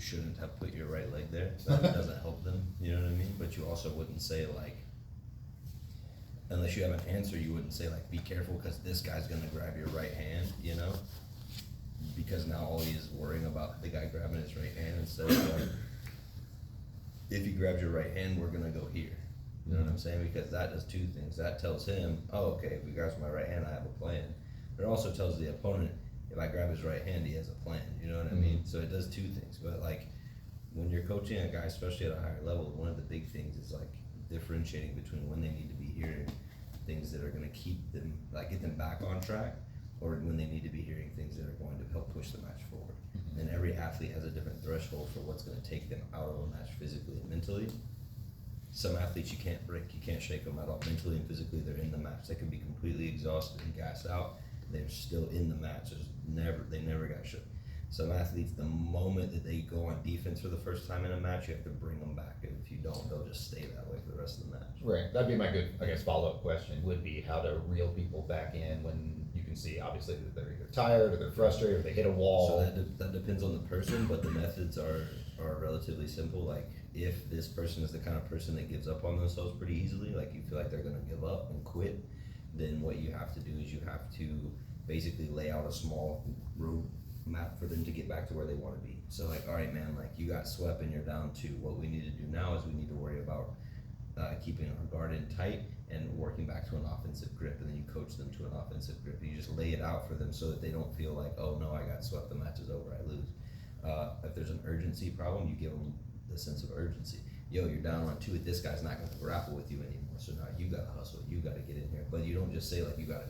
you shouldn't have put your right leg there. That doesn't help them, you know what I mean? But you also wouldn't say like, unless you have an answer, you wouldn't say like, be careful because this guy's gonna grab your right hand, you know? Because now all he is worrying about the guy grabbing his right hand instead of like, if he grabs your right hand, we're gonna go here. You know what I'm saying? Because that does two things. That tells him, oh, okay, if he grabs my right hand, I have a plan. But it also tells the opponent, if I grab his right hand, he has a plan. You know what I mean? So it does two things. But like, when you're coaching a guy, especially at a higher level, one of the big things is like differentiating between when they need to be hearing things that are gonna keep them, like get them back on track, or when they need to be hearing things that are going to help push the match forward. And every athlete has a different threshold for what's gonna take them out of a match physically and mentally. Some athletes you can't break, you can't shake them at all. Mentally and physically, they're in the match. They can be completely exhausted and gassed out. They're still in the match. They never got shook. Some athletes, the moment that they go on defense for the first time in a match, you have to bring them back. And if you don't, they'll just stay that way for the rest of the match. Right. That'd be my good, I guess, follow-up question would be how to reel people back in when you can see, obviously, that they're either tired or they're frustrated or they hit a wall. So that depends on the person, but the methods are relatively simple. Like, if this person is the kind of person that gives up on themselves pretty easily, like you feel like they're gonna give up and quit, then what you have to do is you have to basically lay out a small road map for them to get back to where they wanna be. So like, all right, man, like you got swept and you're down 2. What we need to do now is we need to worry about keeping our guard in tight and working back to an offensive grip, and then you coach them to an offensive grip. You just lay it out for them so that they don't feel like, oh no, I got swept, the match is over, I lose. If there's an urgency problem, you give them the sense of urgency. Yo, you're down on 2, this guy's not gonna grapple with you anymore, so now you gotta hustle, you gotta get in here. But you don't just say like, you gotta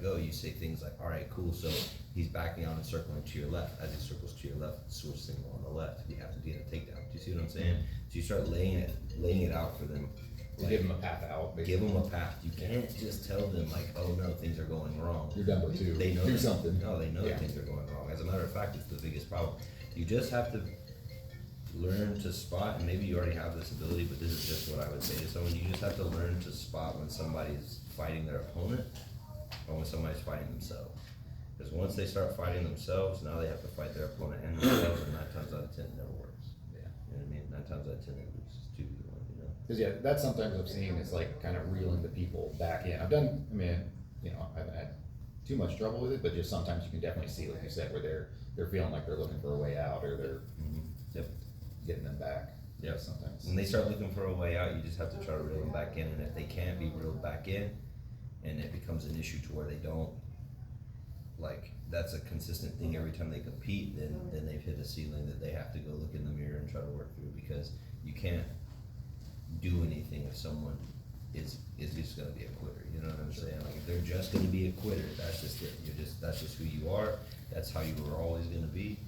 go, you say things like, all right, cool, so he's backing out and circling to your left. As he circles to your left, switch signal on the left, you have to get a takedown. Do you see what I'm saying? So you start laying it out for them. Like, give them a path out. Basically. Give them a path. You can't just tell them like, oh no, things are going wrong. You're number 2. They know do that, something. No, they know that things are going wrong. As a matter of fact, it's the biggest problem. You just have to learn to spot, and maybe you already have this ability, but this is just what I would say to someone. You just have to learn to spot when somebody's fighting their opponent or when somebody's fighting themselves. Because once they start fighting themselves, now they have to fight their opponent and themselves, and 9 times out of 10 it never works. Yeah. You know what I mean? 9 times out of 10 they lose. It's 2-1, you know? Because yeah, that's sometimes I've seen is like kind of reeling the people back in. I haven't had too much trouble with it, but just sometimes you can definitely see, like you said, where they're feeling like they're looking for a way out, or they're getting them back. Yeah, sometimes. When they start looking for a way out, you just have to try to reel them back in, and if they can't be reeled back in, and it becomes an issue to where they don't, like, that's a consistent thing every time they compete, then they've hit a ceiling that they have to go look in the mirror and try to work through, because you can't do anything if someone is just gonna be a quitter, you know what I'm saying? Like, if they're just gonna be a quitter, that's just it. That's just who you are, that's how you were always gonna be.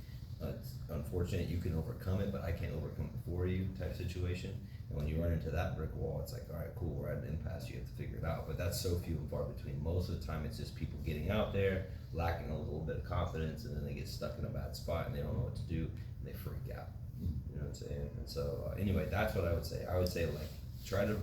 It's unfortunate you can overcome it, but I can't overcome it for you type situation. And when you run into that brick wall, it's like, all right, cool, we're at an impasse, you have to figure it out. But that's so few and far between. Most of the time, it's just people getting out there, lacking a little bit of confidence, and then they get stuck in a bad spot and they don't know what to do, and they freak out. You know what I'm saying? And so, anyway, that's what I would say. I would say, like, try to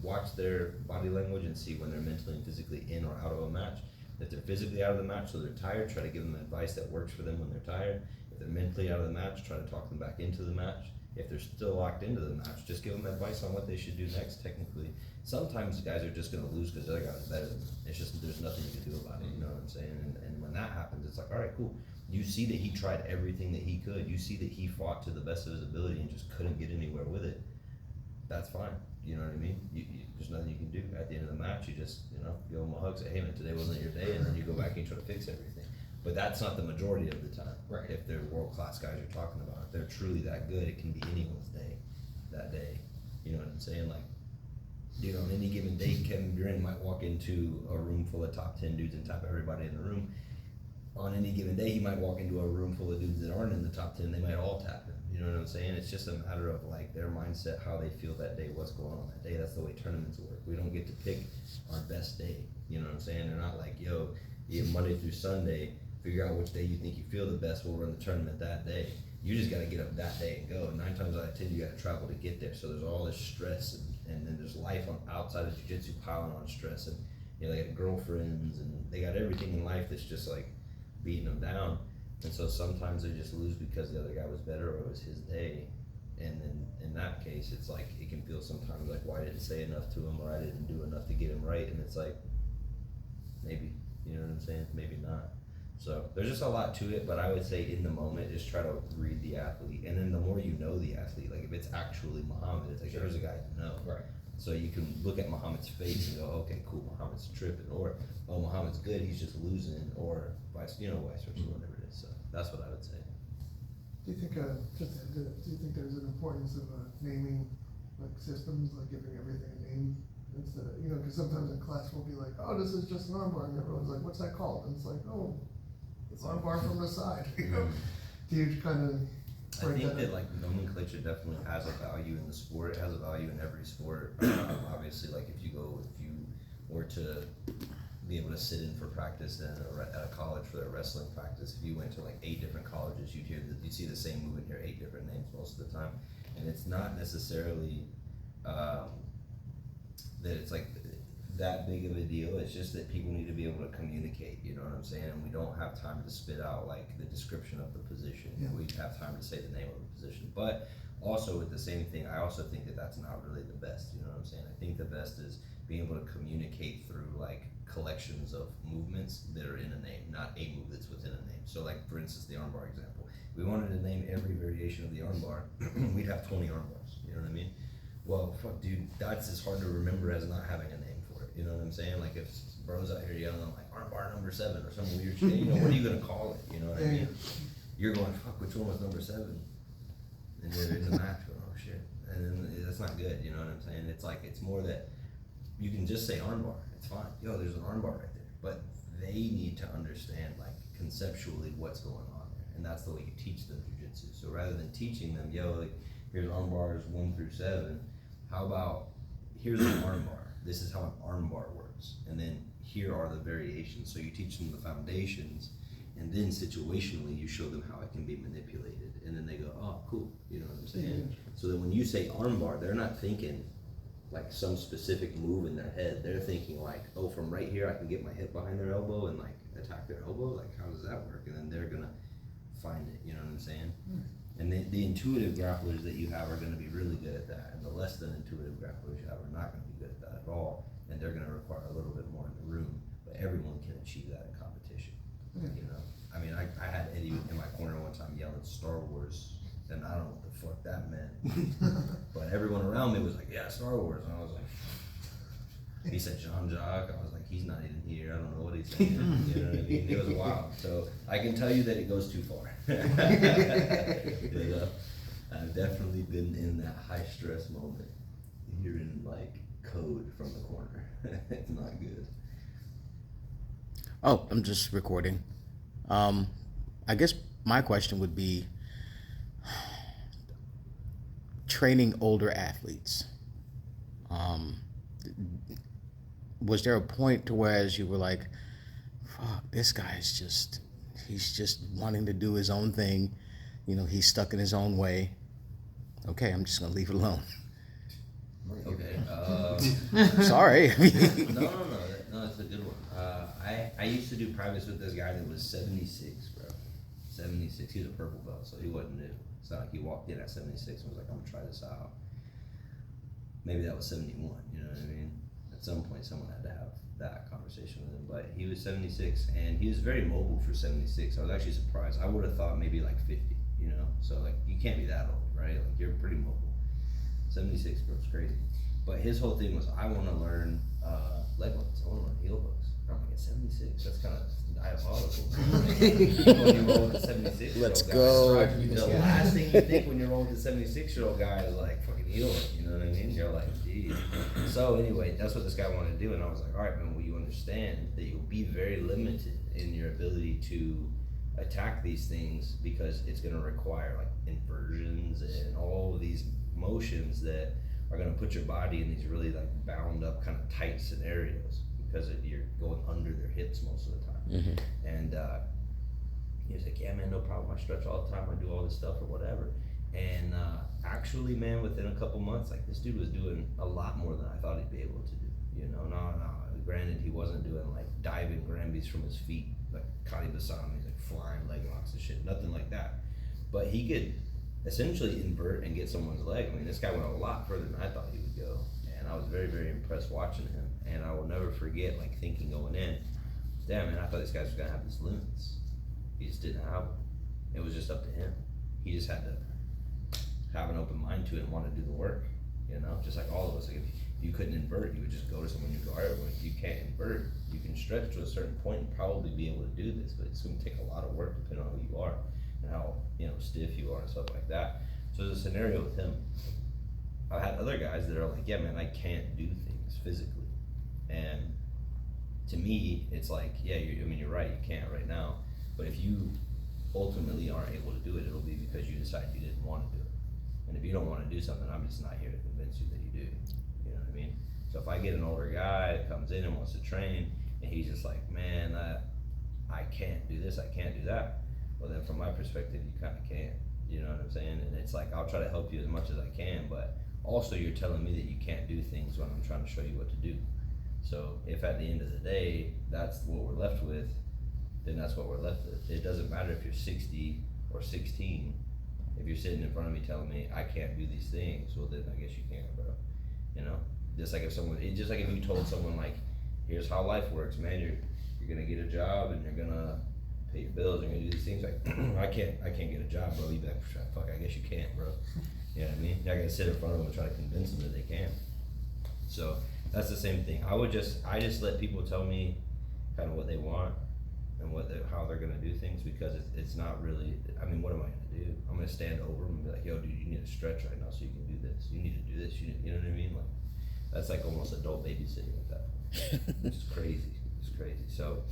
watch their body language and see when they're mentally and physically in or out of a match. If they're physically out of the match so they're tired, try to give them advice that works for them when they're tired. If they're mentally out of the match, try to talk them back into the match. If they're still locked into the match, just give them advice on what they should do next, technically. Sometimes guys are just gonna lose because the other guy's better than them. It's just, there's nothing you can do about it, you know what I'm saying? And when that happens, it's like, all right, cool. You see that he tried everything that he could. You see that he fought to the best of his ability and just couldn't get anywhere with it. That's fine, you know what I mean? There's nothing you can do. At the end of the match, you just, give them a hug, say, hey man, today wasn't your day, and then you go back and you try to fix everything. But that's not the majority of the time. Right. If they're world-class guys you're talking about, if they're truly that good, it can be anyone's day that day. You know what I'm saying? Like, dude, on any given day, Kevin Durant might walk into a room full of top 10 dudes and tap everybody in the room. On any given day, he might walk into a room full of dudes that aren't in the top 10, they might all tap him. You know what I'm saying? It's just a matter of like their mindset, how they feel that day, what's going on that day. That's the way tournaments work. We don't get to pick our best day. You know what I'm saying? They're not like, yo, you have Monday through Sunday, figure out which day you think you feel the best, we'll run the tournament that day. You just gotta get up that day and go. 9 times out of 10, you gotta travel to get there. So there's all this stress, and then there's life on outside of jiu-jitsu piling on stress, and they got girlfriends, and they got everything in life that's just like beating them down. And so sometimes they just lose because the other guy was better or it was his day. And then in that case, it's like, it can feel sometimes like, well, I didn't say enough to him, or I didn't do enough to get him right. And it's like, maybe, you know what I'm saying? Maybe not. So there's just a lot to it, but I would say in the moment, just try to read the athlete. And then the more you know the athlete, like if it's actually Muhammad, it's like, here's a guy you know. Right. So you can look at Muhammad's face and go, okay, cool, Muhammad's tripping, or, oh, Muhammad's good, he's just losing, or vice versa, whatever it is. So that's what I would say. Do you think, do you think there's an importance of naming, like, systems, like giving everything a name? Instead of, because sometimes in class we'll be like, oh, this is just an armbar, and everyone's like, what's that called? And it's like, oh, it's armbar from the side, Do you kind of I think that like nomenclature definitely has a value in the sport. It has a value in every sport. Obviously, like if you were to be able to sit in for practice at a college for their wrestling practice, if you went to like 8 different colleges, you'd see the same move and hear 8 different names most of the time. And it's not necessarily that it's like that big of a deal. It's just that people need to be able to communicate, you know what I'm saying? And we don't have time to spit out like the description of the position. Yeah. We have time to say the name of the position. But also with the same thing, I also think that that's not really the best, you know what I'm saying? I think the best is being able to communicate through like collections of movements that are in a name, not a move that's within a name. So like for instance, the armbar example. If we wanted to name every variation of the armbar, we'd have 20 armbars, you know what I mean? Well, fuck, dude, that's as hard to remember as not having a name for it. You know what I'm saying? Like if bro's out here yelling like armbar number 7 or some weird shit, what are you gonna call it? You know what I mean? You're going, fuck, which one was number 7? And they're in the match going, oh shit. And then that's not good, you know what I'm saying? It's like, it's more that you can just say armbar, it's fine. Yo, there's an armbar right there. But they need to understand like conceptually what's going on there. And that's the way you teach them jujitsu. So rather than teaching them, yo, like here's armbars 1 through 7, how about here's an armbar. This is how an armbar works. And then here are the variations. So you teach them the foundations, and then situationally you show them how it can be manipulated. And then they go, oh, cool. You know what I'm saying? Yeah. So that when you say armbar, they're not thinking like some specific move in their head. They're thinking like, oh, from right here I can get my hip behind their elbow and like attack their elbow. Like, how does that work? And then they're gonna find it. You know what I'm saying? And the intuitive grapplers that you have are going to be really good at that, and the less than intuitive grapplers you have are not going to be good at that at all, and they're going to require a little bit more in the room, but everyone can achieve that in competition. You know, I mean, I had Eddie in my corner one time yelling Star Wars, and I don't know what the fuck that meant, but everyone around me was like, yeah, Star Wars, and I was like, he said Jean-Jacques, I was like, he's not even here, I don't know what he's saying, you know what I mean? It was wild. So I can tell you that it goes too far. You know, I've definitely been in that high stress moment, hearing like code from the corner. It's not good. Oh, I'm just recording. I guess my question would be training older athletes. Was there a point to where as you were like, fuck, this guy's he's just wanting to do his own thing. He's stuck in his own way. Okay, I'm just gonna leave it alone. Okay. Sorry. No, it's a good one. I used to do privates with this guy that was 76, bro. 76. He was a purple belt, so he wasn't new. It's not like he walked in at 76 and was like, I'm gonna try this out. Maybe that was 71, you know what I mean? At some point, someone had to have that conversation with him, but he was 76, and he was very mobile for 76. I was actually surprised. I would have thought maybe like 50, So like, you can't be that old, right? Like, you're pretty mobile. 76, bro, it's crazy. But his whole thing was, I want to learn leg locks. I want to learn heel hooks. I'm like, at 76, that's kind of diabolical. When you're rolling with a 76-year-old Let's guy, go. the last thing you think when you're rolling with a 76-year-old guy is like, fucking heel hook, you know what I mean? You're like, geez. So anyway, that's what this guy wanted to do, and I was like, all right, man, well, you understand that you'll be very limited in your ability to attack these things, because it's going to require like inversions and all of these motions that are going to put your body in these really like bound up kind of tight scenarios, because you're going under their hips most of the time. Mm-hmm. And he was like, yeah, man, no problem, I stretch all the time, I do all this stuff or whatever. And actually, man, within a couple months, like, this dude was doing a lot more than I thought he'd be able to do. Now, granted, he wasn't doing like diving Granbys from his feet, like Connie Bassam, he's like flying leg locks and shit, nothing like that. But he could essentially invert and get someone's leg. I mean, this guy went a lot further than I thought he would go, and I was very, very impressed watching him. And I will never forget, like, thinking going in, damn, man, I thought this guy was gonna have these limits. He just didn't have them. It was just up to him. He just had to have an open mind to it and want to do the work, you know, just like all of us. Like, if you couldn't invert, you would just go to someone and go, all right, well, if you can't invert, you can stretch to a certain point and probably be able to do this, but it's gonna take a lot of work depending on who you are and how, you know, stiff you are and stuff like that. So there's a scenario with him. I've had other guys that are like, yeah, man, I can't do things physically. And to me, it's like, yeah, you're right, you can't right now. But if you ultimately aren't able to do it, it'll be because you decided you didn't want to do it. And if you don't want to do something, I'm just not here to convince you that you do. You know what I mean? So if I get an older guy that comes in and wants to train, and he's just like, man, I can't do this, I can't do that. Well, then from my perspective, you kind of can. You know what I'm saying? And it's like, I'll try to help you as much as I can, but also you're telling me that you can't do things when I'm trying to show you what to do. So if at the end of the day, that's what we're left with, then that's what we're left with. It doesn't matter if you're 60 or 16. If you're sitting in front of me telling me I can't do these things, well then I guess you can't, bro. You know? Just like if you told someone like, here's how life works, man, you're gonna get a job and you're gonna pay your bills and you're gonna do these things, like I can't get a job, bro. You'd be like, fuck, I guess you can't, bro. You know what I mean? You're not gonna sit in front of them and try to convince them that they can. So that's the same thing. I just let people tell me kind of what they want and how they're gonna do things, because it's not really, I mean, what am I gonna do? I'm gonna stand over them and be like, yo, dude, you need to stretch right now so you can do this. You need to do this. You know what I mean? Like, that's like almost adult babysitting at that point. It's crazy. It's crazy. So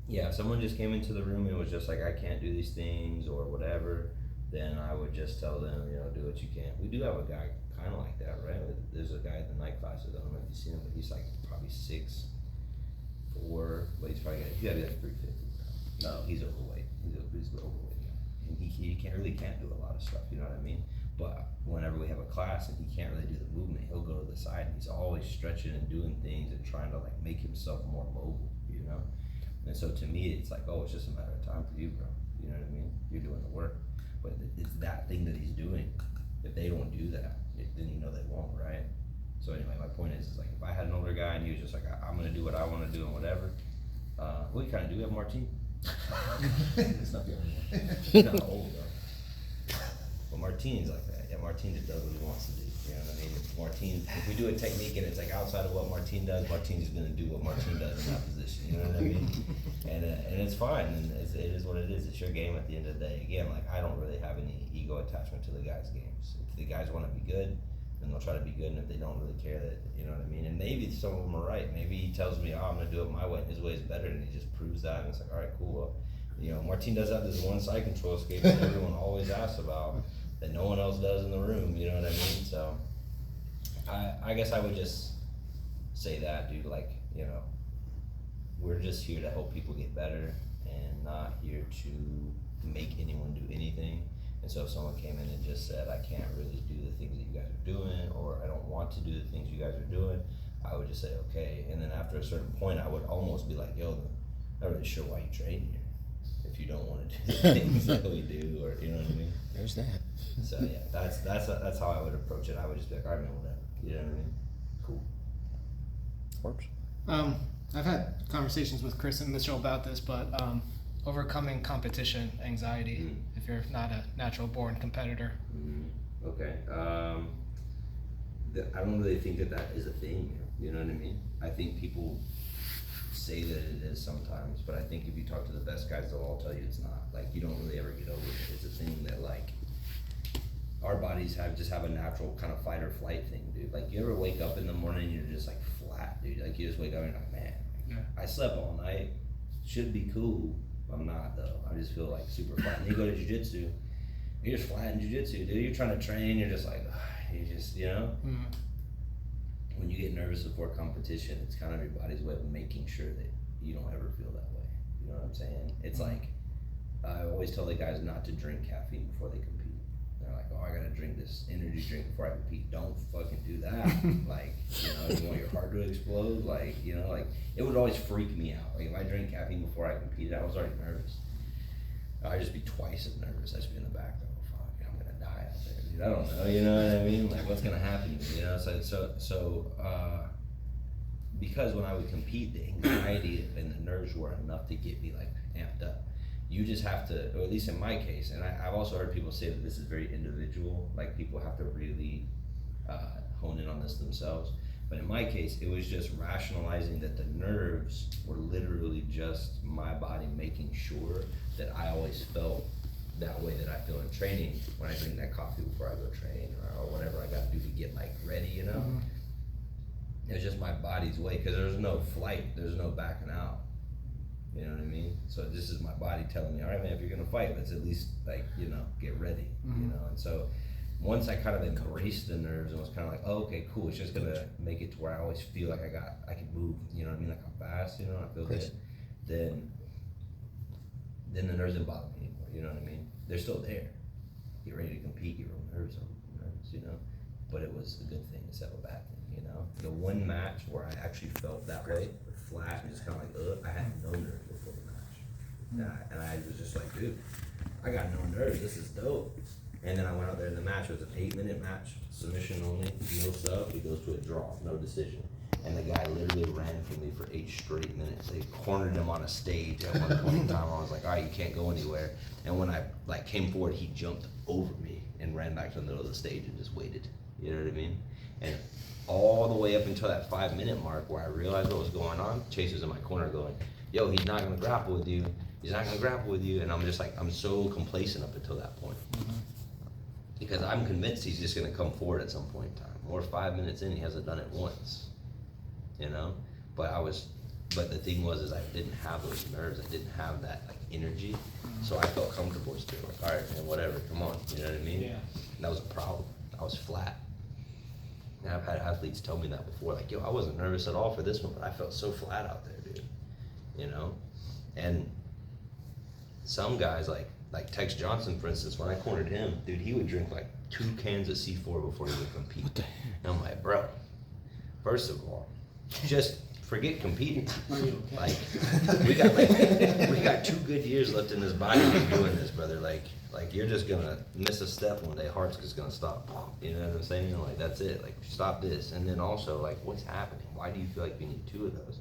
yeah, if someone just came into the room and was just like, I can't do these things or whatever, then I would just tell them, you know, do what you can. We do have a guy kind of like that, right? There's a guy in the night classes, I don't know if you've seen him, but he's like probably 6'4", but he's probably gotta be like 350. No, he's overweight. He's an overweight guy. And he can't do a lot of stuff, you know what I mean? But whenever we have a class and he can't really do the movement, he'll go to the side and he's always stretching and doing things and trying to like make himself more mobile, you know? And so to me, it's like, oh, it's just a matter of time for you, bro. You know what I mean? You're doing the work. But it's that thing that he's doing. If they don't do that, then you know they won't, right? So anyway, my point is like, if I had an older guy and he was just like, I'm gonna do what I wanna do and whatever, we kinda do. We have Martine. It's not the only one. He's not old though. But Martine's like that. Yeah, Martine just does what he wants to do. You know what I mean? If we do a technique and it's like outside of what Martine does, Martine's gonna do what Martine does in that position. You know what I mean? And it's fine, and it is what it is. It's your game at the end of the day. Again, like, I don't really have any ego attachment to the guys' games. If the guys want to be good, then they'll try to be good, and if they don't really care, that, you know what I mean? And maybe some of them are right. Maybe he tells me, oh, I'm gonna do it my way, and his way is better, and he just proves that, and it's like, all right, cool. Well, you know, Martine does have this one side control escape that everyone always asks about, that no one else does in the room. You know what I mean? So I guess I would just say that, dude. Like, you know, we're just here to help people get better and not here to make anyone do anything. And so if someone came in and just said, I can't really do the things that you guys are doing, or I don't want to do the things you guys are doing, I would just say, okay. And then after a certain point, I would almost be like, yo, I'm not really sure why you train here if you don't want to do the things that we do, or, you know what I mean? There's that. So yeah, that's how I would approach it. I would just be like, all right, man, whatever. You know what I mean? Cool. Works. I've had conversations with Chris and Mitchell about this, but overcoming competition anxiety if you're not a natural born competitor. Okay. I don't really think that is a thing. You know what I mean? I think people say that it is sometimes, but I think if you talk to the best guys, they'll all tell you it's not. Like, you don't really ever get over it. It's a thing that, like, our bodies just have a natural kind of fight or flight thing, dude. Like, you ever wake up in the morning and you're just like flat, dude? Like, you just wake up and you're like, man, I slept all night. Should be cool. I'm not though. I just feel like super flat. And you go to jiu-jitsu, you're just flat in jiu-jitsu, dude. You're trying to train, you're just like, you just, you know? When you get nervous before competition, it's kind of your body's way of making sure that you don't ever feel that way. You know what I'm saying? It's like, I always tell the guys not to drink caffeine before they compete. They're like, oh, I gotta drink this this energy drink before I compete. Don't fucking do that. Like, you want your heart to explode. Like, like it would always freak me out. Like if I drank caffeine before I competed, I was already nervous. I'd just be twice as nervous. I'd just be in the back, like, oh fuck, I'm gonna die out there, dude. I don't know, you know what I mean? Like what's gonna happen to me, So because when I would compete, the anxiety and the nerves were enough to get me like amped up. You just have to, or at least in my case, and I've also heard people say that this is very individual, like people have to really hone in on this themselves. But in my case, it was just rationalizing that the nerves were literally just my body making sure that I always felt that way that I feel in training when I drink that coffee before I go train or whatever I gotta do to get like ready, Mm-hmm. It was just my body's way, because there's no flight, there's no backing out. You know what I mean? So this is my body telling me, all right, man, if you're gonna fight, let's at least like, get ready, Mm-hmm. And so once I kind of embraced the nerves and was kind of like, oh, okay, cool, it's just gonna make it to where I always feel like I can move, you know what I mean? Like I'm fast, I feel good. Then the nerves didn't bother me anymore, you know what I mean? They're still there. Get ready to compete, you're nervous, but it was a good thing instead of a bad thing, The one match where I actually felt that way, flat and just kind of like, ugh, I had no nerves before the match. And I was just like, dude, I got no nerves, this is dope. And then I went out there in the match, it was an 8-minute match, submission only, no sub, it goes to a draw, no decision. And the guy literally ran from me for 8 straight minutes. They cornered him on a stage at one point in time. I was like, all right, you can't go anywhere. And when I came forward, he jumped over me and ran back to the middle of the stage and just waited. You know what I mean? And all the way up until that 5-minute mark where I realized what was going on, Chase was in my corner going, yo, he's not gonna grapple with you. He's not gonna grapple with you. And I'm just like, I'm so complacent up until that point. Mm-hmm. Because I'm convinced he's just gonna come forward at some point in time. Or 5 minutes in, he hasn't done it once. But the thing was I didn't have those nerves. I didn't have that energy. So I felt comfortable just being like, all right, man, whatever, come on. You know what I mean? Yeah. And that was a problem. I was flat. And I've had athletes tell me that before, like, yo, I wasn't nervous at all for this one, but I felt so flat out there, dude. And some guys like Tex Johnson, for instance, when I cornered him, dude, he would drink like 2 cans of C4 before he would compete. What the heck? And I'm like, bro, first of all, just forget competing. Are you okay? Like, we got 2 good years left in this body of doing this, brother. Like you're just gonna miss a step one day, heart's just gonna stop. You know what I'm saying? Like that's it. Like stop this. And then also like, what's happening? Why do you feel like you need 2 of those?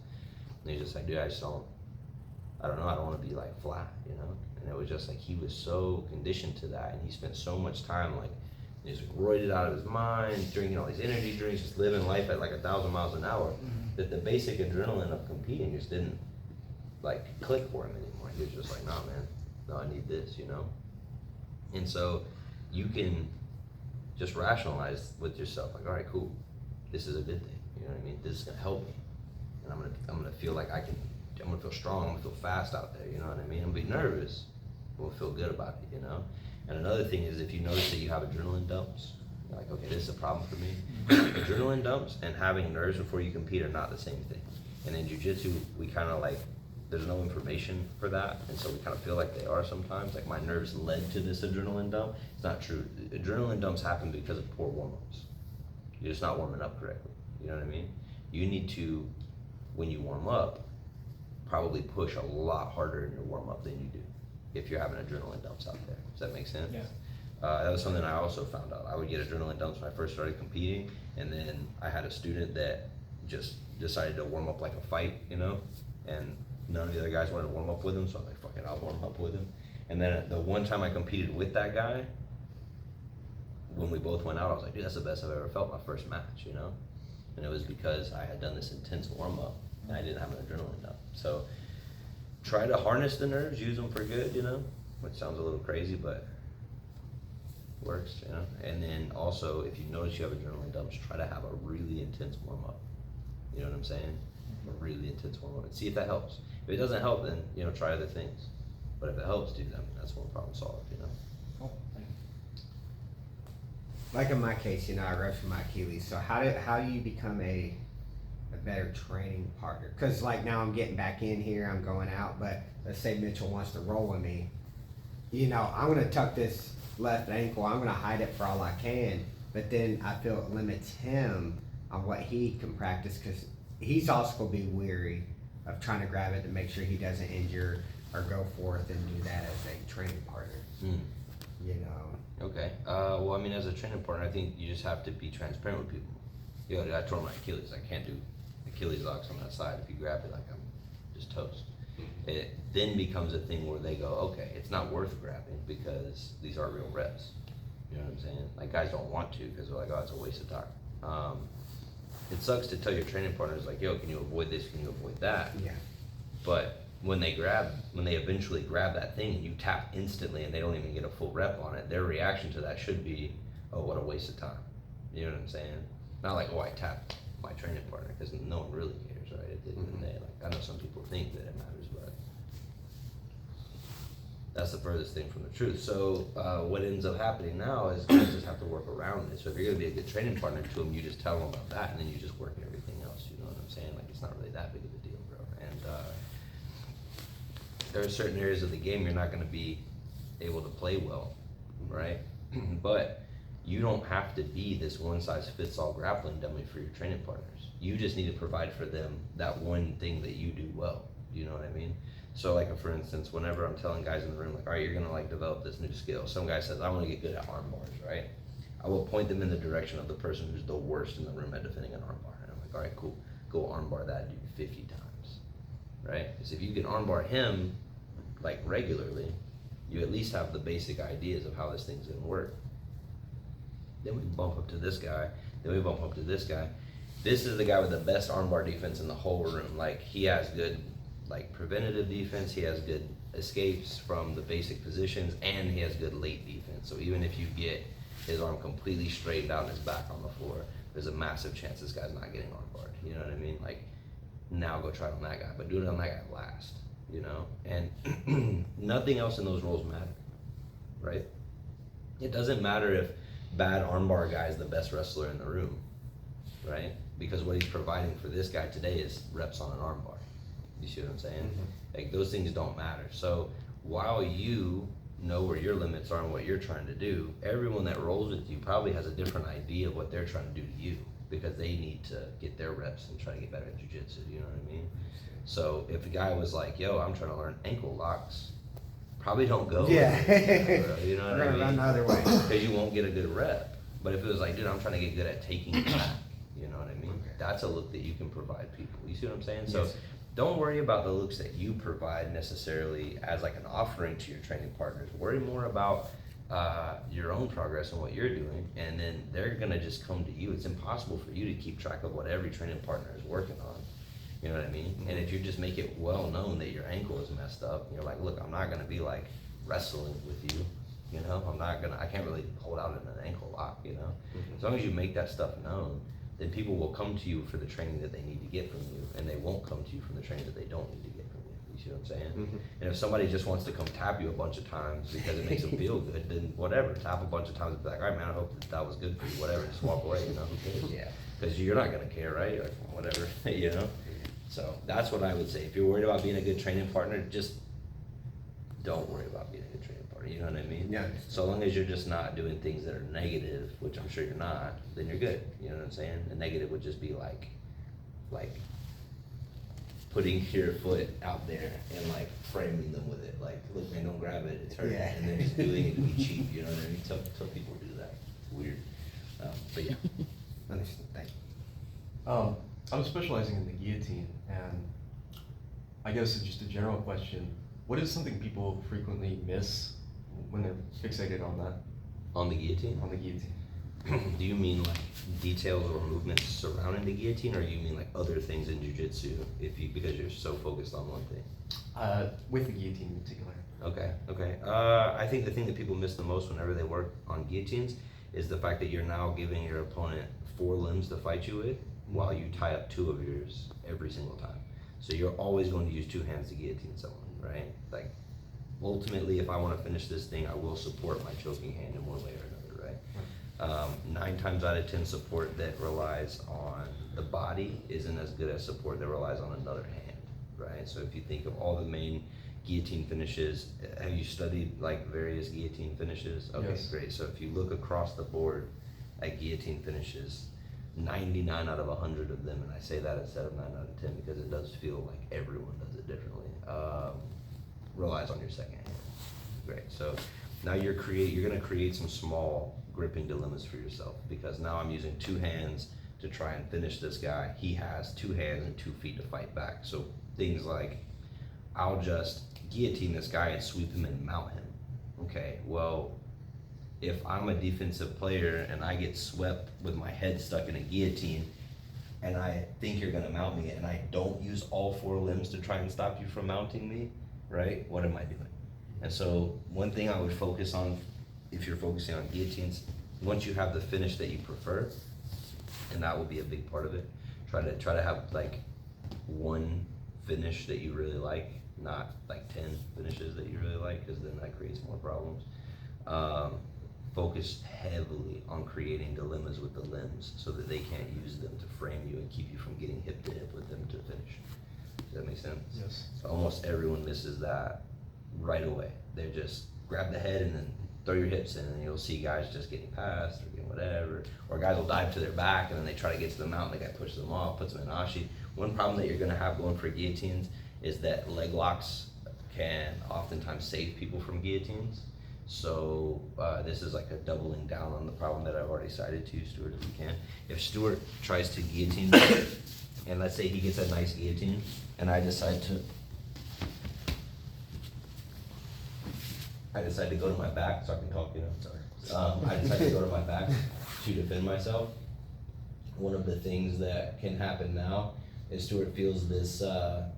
And he's just like, dude, I don't know, I don't want to be like flat, And it was just like he was so conditioned to that, and he spent so much time like he's roided out of his mind, drinking all these energy drinks, just living life at like 1,000 miles an hour. That the basic adrenaline of competing just didn't like click for him anymore. He was just like, nah, man, no, I need this, And so you can just rationalize with yourself, like, all right, cool, this is a good thing. You know what I mean? This is gonna help me, and I'm gonna feel like I'm gonna feel strong. I'm gonna feel fast out there. You know what I mean? I'm gonna be nervous, but we'll feel good about it. And another thing is, if you notice that you have adrenaline dumps, you're like, okay, this is a problem for me. Adrenaline dumps and having nerves before you compete are not the same thing. And in jiu-jitsu, we kind of like, there's no information for that, and so we kind of feel like they are sometimes. Like my nerves led to this adrenaline dump. It's not true. Adrenaline dumps happen because of poor warm-ups. You're just not warming up correctly. You know what I mean? You need to, when you warm up, probably push a lot harder in your warm-up than you do if you're having adrenaline dumps out there. Does that make sense? Yeah. That was something I also found out. I would get adrenaline dumps when I first started competing, and then I had a student that just decided to warm up like a fight, and none of the other guys wanted to warm up with him, so I was like, fuck it, I'll warm up with him. And then the one time I competed with that guy, when we both went out, I was like, dude, that's the best I've ever felt my first match, And it was because I had done this intense warm up, and I didn't have an adrenaline dump. So try to harness the nerves, use them for good, which sounds a little crazy, but works, And then also, if you notice you have adrenaline dumps, try to have a really intense warm up. You know what I'm saying? A really intense warm up, and see if that helps. If it doesn't help, then try other things. But if it helps, dude, that's one problem solved. Cool. Like in my case, I ruptured my Achilles. So how do you become a better training partner? Because like now I'm getting back in here, I'm going out, but let's say Mitchell wants to roll with me. I'm gonna tuck this left ankle, I'm gonna hide it for all I can, but then I feel it limits him on what he can practice, because he's also gonna be weary of trying to grab it to make sure he doesn't injure or go forth and do that as a training partner. You know. Okay. Well, I mean, as a training partner, I think you just have to be transparent with people. You know, I tore my Achilles. I can't do Achilles locks on that side. If you grab it, like, I'm just toast. It then becomes a thing where they go, okay, it's not worth grabbing because these are real reps. You know what I'm saying? Like, guys don't want to because they're like, oh, it's a waste of time. It sucks to tell your training partners like, yo, can you avoid this? Can you avoid that? Yeah. But when they eventually grab that thing and you tap instantly and they don't even get a full rep on it, their reaction to that should be, oh, what a waste of time. You know what I'm saying? Not like, oh, I tapped my training partner, because no one really cares, right? At the end of the day, like, I know some people think that it matters, but that's the furthest thing from the truth. So what ends up happening now is guys just have to work around it. So if you're gonna be a good training partner to them, you just tell them about that, and then you just work at everything else. You know what I'm saying? Like, it's not really that big of a deal, bro. And there are certain areas of the game you're not gonna be able to play well, right? But you don't have to be this one-size-fits-all grappling dummy for your training partners. You just need to provide for them that one thing that you do well. You know what I mean? So, like, for instance, whenever I'm telling guys in the room, like, all right, you're gonna like develop this new skill. Some guy says, I want to get good at arm bars, right? I will point them in the direction of the person who's the worst in the room at defending an arm bar. And I'm like, all right, cool, go arm bar that dude 50 times, right? Because if you can arm bar him like regularly, you at least have the basic ideas of how this thing's gonna work. Then we bump up to this guy, then we bump up to this guy. This is the guy with the best armbar defense in the whole room. Like, he has good, like, preventative defense, he has good escapes from the basic positions, and he has good late defense. So even if you get his arm completely straightened out and his back on the floor, there's a massive chance this guy's not getting armbarred. You know what I mean? Like, now go try it on that guy, but do it on that guy last, you know? And nothing else in those roles matter, right? It doesn't matter if bad armbar guy is the best wrestler in the room, right? Because what he's providing for this guy today is reps on an armbar. You see what I'm saying? Mm-hmm. Like, those things don't matter. So while you know where your limits are and what you're trying to do, everyone that rolls with you probably has a different idea of what they're trying to do to you, because they need to get their reps and try to get better at jiu-jitsu. You know what I mean? So if the guy was like, yo, I'm trying to learn ankle locks, probably don't go. Yeah. You know what I mean? Run the other way. Because you won't get a good rep. But if it was like, dude, I'm trying to get good at taking it back, you know what I mean? Okay. That's a look that you can provide people. You see what I'm saying? So Yes. don't worry about the looks that you provide necessarily as like an offering to your training partners. Worry more about your own progress and what you're doing, and then they're gonna just come to you. It's impossible for you to keep track of what every training partner is working on. You know what I mean? And if you just make it well known that your ankle is messed up, you're like, look, I'm not gonna be like wrestling with you. You know, I can't really hold out in an ankle lock, you know? Mm-hmm. As long as you make that stuff known, then people will come to you for the training that they need to get from you, and they won't come to you from the training that they don't need to get from you. You see what I'm saying? Mm-hmm. And if somebody just wants to come tap you a bunch of times because it makes them feel good, then whatever, tap a bunch of times and be like, all right, man, I hope that was good for you, whatever, just walk away, you know? Who cares? Yeah. Because you're not gonna care, right? You're like, whatever, you know? So that's what I would say. If you're worried about being a good training partner, just don't worry about being a good training partner, you know what I mean? Yeah. So long as you're just not doing things that are negative, which I'm sure you're not, then you're good, you know what I'm saying? The negative would just be like putting your foot out there and like framing them with it, like, look, man, don't grab it, it's hurting, Yeah. and then just doing it to be cheap, you know what I mean? Tell people to do that, it's weird, but yeah. Understand. Thank you. I'm specializing in the guillotine, and I guess it's just a general question. What is something people frequently miss when they're fixated on that, On the guillotine? on the guillotine? Do you mean like details or movements surrounding the guillotine, or you mean like other things in jiu-jitsu because you're so focused on one thing? With the guillotine in particular. Okay. I think the thing that people miss the most whenever they work on guillotines is the fact that you're now giving your opponent 4 limbs to fight you with, while you tie up 2 of yours every single time. So you're always going to use 2 hands to guillotine someone, right? Like, ultimately, if I want to finish this thing, I will support my choking hand in one way or another, right? 9 times out of 10, support that relies on the body isn't as good as support that relies on another hand, right? So if you think of all the main guillotine finishes, have you studied like various guillotine finishes? Okay, Yes. great. So if you look across the board at guillotine finishes, 99 out of 100 of them, and I say that instead of 9 out of 10 because it does feel like everyone does it differently, relies on your second hand. Great. So now you're gonna create some small gripping dilemmas for yourself, because now I'm using 2 hands to try and finish this guy. He has 2 hands and 2 feet to fight back. So things like, I'll just guillotine this guy and sweep him and mount him. Okay, well, if I'm a defensive player and I get swept with my head stuck in a guillotine, and I think you're gonna mount me, and I don't use all 4 limbs to try and stop you from mounting me, right? What am I doing? And so one thing I would focus on, if you're focusing on guillotines, once you have the finish that you prefer, and that will be a big part of it, try to have like 1 finish that you really like, not like 10 finishes that you really like, because then that creates more problems. Focus heavily on creating dilemmas with the limbs so that they can't use them to frame you and keep you from getting hip to hip with them to finish. Does that make sense? Yes. So almost everyone misses that right away. They just grab the head and then throw your hips in, and you'll see guys just getting past or getting whatever, or guys will dive to their back and then they try to get to the mount and the guy pushes them off, puts them in ashi. One problem that you're gonna have going for guillotines is that leg locks can oftentimes save people from guillotines. So this is like a doubling down on the problem that I've already cited to you, Stuart, if you can. If Stuart tries to guillotine me, and let's say he gets a nice guillotine, and I decide to go to my back, so I can talk, you know, sorry. I decide to go to my back to defend myself. One of the things that can happen now is Stuart feels this,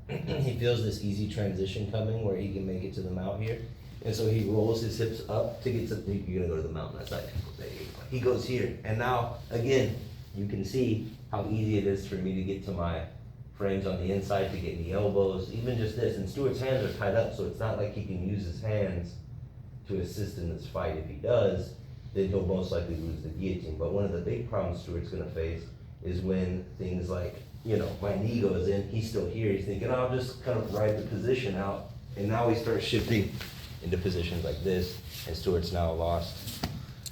he feels this easy transition coming where he can make it to the mount here. And so he rolls his hips up to get to, you're gonna go to the mount, that's like, there you go. He goes here, and now, again, you can see how easy it is for me to get to my frames on the inside, to get in the elbows, even just this. And Stuart's hands are tied up, so it's not like he can use his hands to assist in this fight. If he does, then he'll most likely lose the guillotine. But one of the big problems Stuart's gonna face is when things like, you know, my knee goes in, he's still here, he's thinking, oh, I'll just kind of ride the position out, and now he starts shifting into positions like this, and Stuart's now lost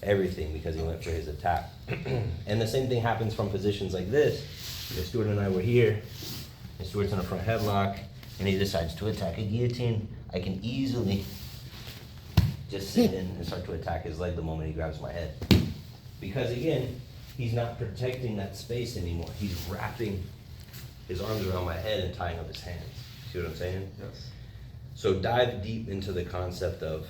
everything because he went for his attack. And the same thing happens from positions like this. If Stuart and I were here, and Stuart's in a front headlock, and he decides to attack a guillotine, I can easily just sit in and start to attack his leg the moment he grabs my head. Because again, he's not protecting that space anymore. He's wrapping his arms around my head and tying up his hands. See what I'm saying? Yes. So dive deep into the concept of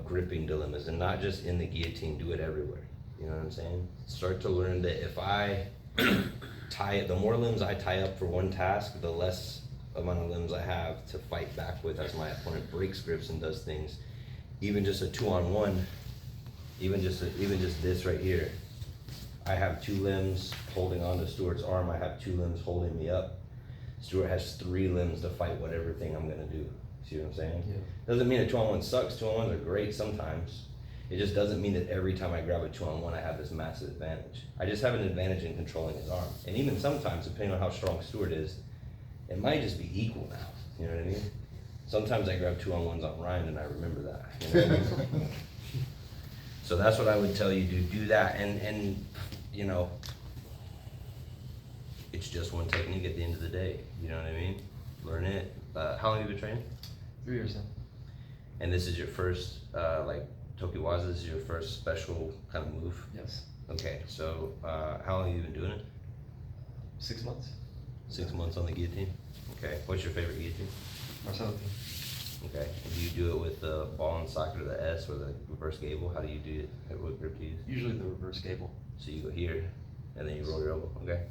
gripping dilemmas, and not just in the guillotine, do it everywhere. You know what I'm saying? Start to learn that if I the more limbs I tie up for one task, the less amount of limbs I have to fight back with as my opponent breaks grips and does things. Even just a 2-on-1, even just this right here. I have 2 limbs holding onto Stuart's arm. I have 2 limbs holding me up. Stuart has 3 limbs to fight whatever thing I'm gonna do. See what I'm saying? Yeah. Doesn't mean a 2-on-1 sucks. 2-on-1s are great sometimes. It just doesn't mean that every time I grab a 2-on-1 I have this massive advantage. I just have an advantage in controlling his arm. And even sometimes, depending on how strong Stuart is, it might just be equal now. You know what I mean? Sometimes I grab 2-on-1s on Ryan and I remember that. You know what I mean? So that's what I would tell you to do that, and you know, it's just one technique at the end of the day. You know what I mean? Learn it. How long have you been training? 3 years now. And this is your first, like Tokiwaza, this is your first special kind of move? Yes. Okay, so how long have you been doing it? 6 months. 6 months on the guillotine? Okay, what's your favorite guillotine? Marcelo. Okay, and do you do it with the ball and socket or the S or the reverse gable? How do you do it? What grip do you use? Usually the reverse gable. So you go here, and then you roll your elbow, okay?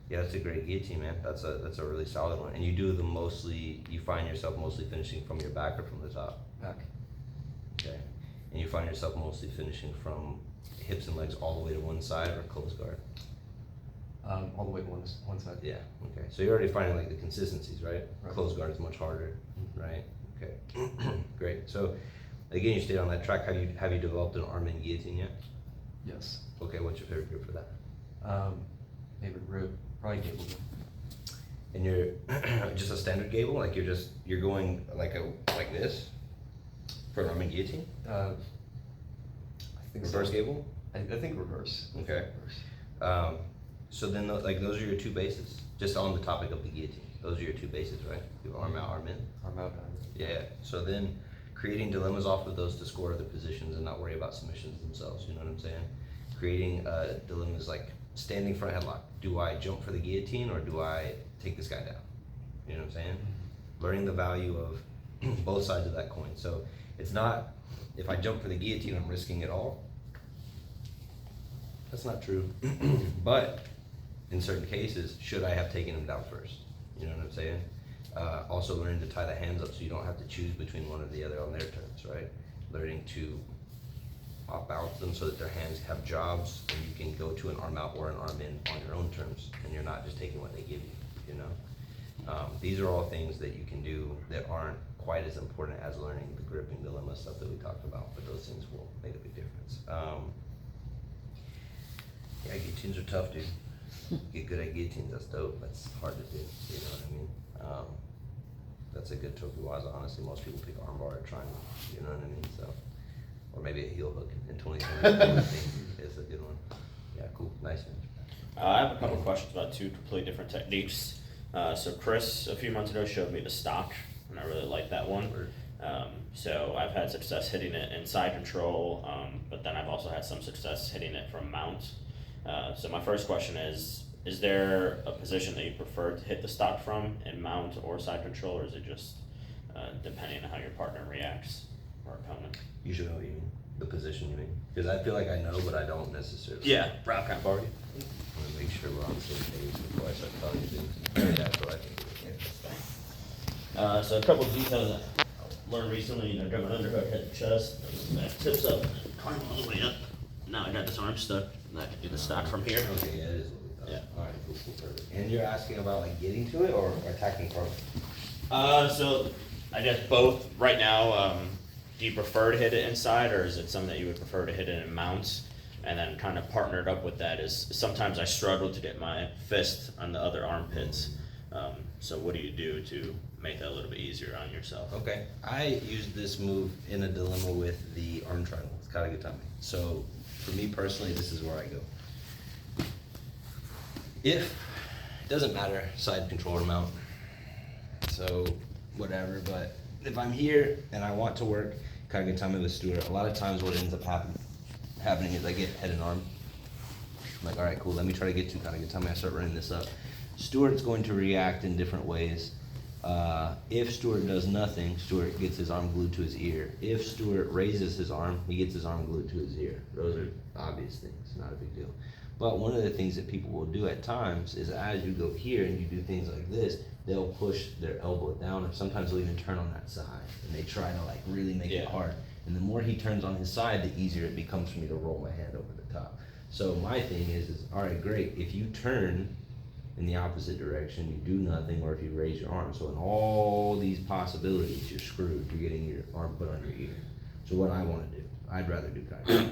Yeah, that's a great guillotine, man. That's a really solid one. And you do them mostly, you find yourself mostly finishing from your back or from the top? Back. Okay. And you find yourself mostly finishing from hips and legs all the way to one side or close guard? All the way to one side. Yeah, okay. So you're already finding like the consistencies, right? Right. Close guard is much harder, right? Okay, great. So again, you stayed on that track. Have you developed an arm in guillotine yet? Yes. Okay, what's your favorite grip for that? Favorite grip, probably gable grip. and you're just a standard gable, like you're going like this for an arm and guillotine, I think reverse so. gable. I think reverse. Okay. So then, like, those are your two bases. Just on the topic of the guillotine, those are your two bases, right? You have arm out, arm in. Arm out. Yeah. So then, creating dilemmas off of those to score other positions and not worry about submissions themselves. You know what I'm saying? Creating dilemmas like standing front headlock. Do I jump for the guillotine or do I take this guy down? You know what I'm saying? Learning the value of both sides of that coin. So it's not, if I jump for the guillotine, I'm risking it all. That's not true. But in certain cases, should I have taken him down first? You know what I'm saying? Also learning to tie the hands up so you don't have to choose between one or the other on their terms, right? Learning to off-balance them so that their hands have jobs and you can go to an arm out or an arm in on your own terms and you're not just taking what they give you, you know? These are all things that you can do that aren't quite as important as learning the gripping dilemma stuff that we talked about, but those things will make a big difference. Yeah, guillotines are tough, dude. Get good at guillotines, that's dope. That's hard to do, you know what I mean? That's a good Tokuwaza. Honestly, most people pick armbar or triangle, you know what I mean? So, or maybe a heel hook in 2020 is a good one. Yeah, cool, nice. I have a couple of questions about two completely different techniques. So Chris, a few months ago, showed me the stock, and I really like that one. So I've had success hitting it in side control, but then I've also had some success hitting it from mount. So my first question is there a position that you prefer to hit the stock from in mount or side control, or is it just depending on how your partner reacts or opponent? You should know what you mean, the position you mean. Because I feel like I know, but I don't necessarily. Yeah, Rob kind of borrowed. I want to make sure we're on the same page before I start telling you things. Yeah, that's what I think. So a couple of details that I learned recently, you know, grab an underhook, hit the chest, back tips up, climb all the way up. Now I got this arm stuck, and I can do the stock from here. Okay, yeah, it is what we thought. Yeah. Alright, cool, perfect. And you're asking about like getting to it or attacking from? So I guess both. Right now, do you prefer to hit it inside, or is it something that you would prefer to hit it in mounts? And then kind of partnered up with that is sometimes I struggle to get my fist on the other armpits. So what do you do to make that a little bit easier on yourself? Okay, I used this move in a dilemma with the arm triangle. It's got a good timing. So for me personally, this is where I go. If, it doesn't matter, side control or mount, so whatever, but if I'm here and I want to work Kagetame with Stuart, a lot of times what ends up happening is I get head and arm. I'm like, all right, cool, let me try to get to Kagetame. I start running this up. Stuart's going to react in different ways. If Stuart does nothing, Stuart gets his arm glued to his ear. If Stuart raises his arm, he gets his arm glued to his ear. Those are obvious things, not a big deal. But one of the things that people will do at times is as you go here and you do things like this, they'll push their elbow down, or sometimes they'll even turn on that side, and they try to like really make it hard. And the more he turns on his side, the easier it becomes for me to roll my hand over the top. So my thing is all right, great, if you turn in the opposite direction, you do nothing, or if you raise your arm. So in all these possibilities, you're screwed. You're getting your arm put on your ear. So what I want to do, I'd rather do Kai.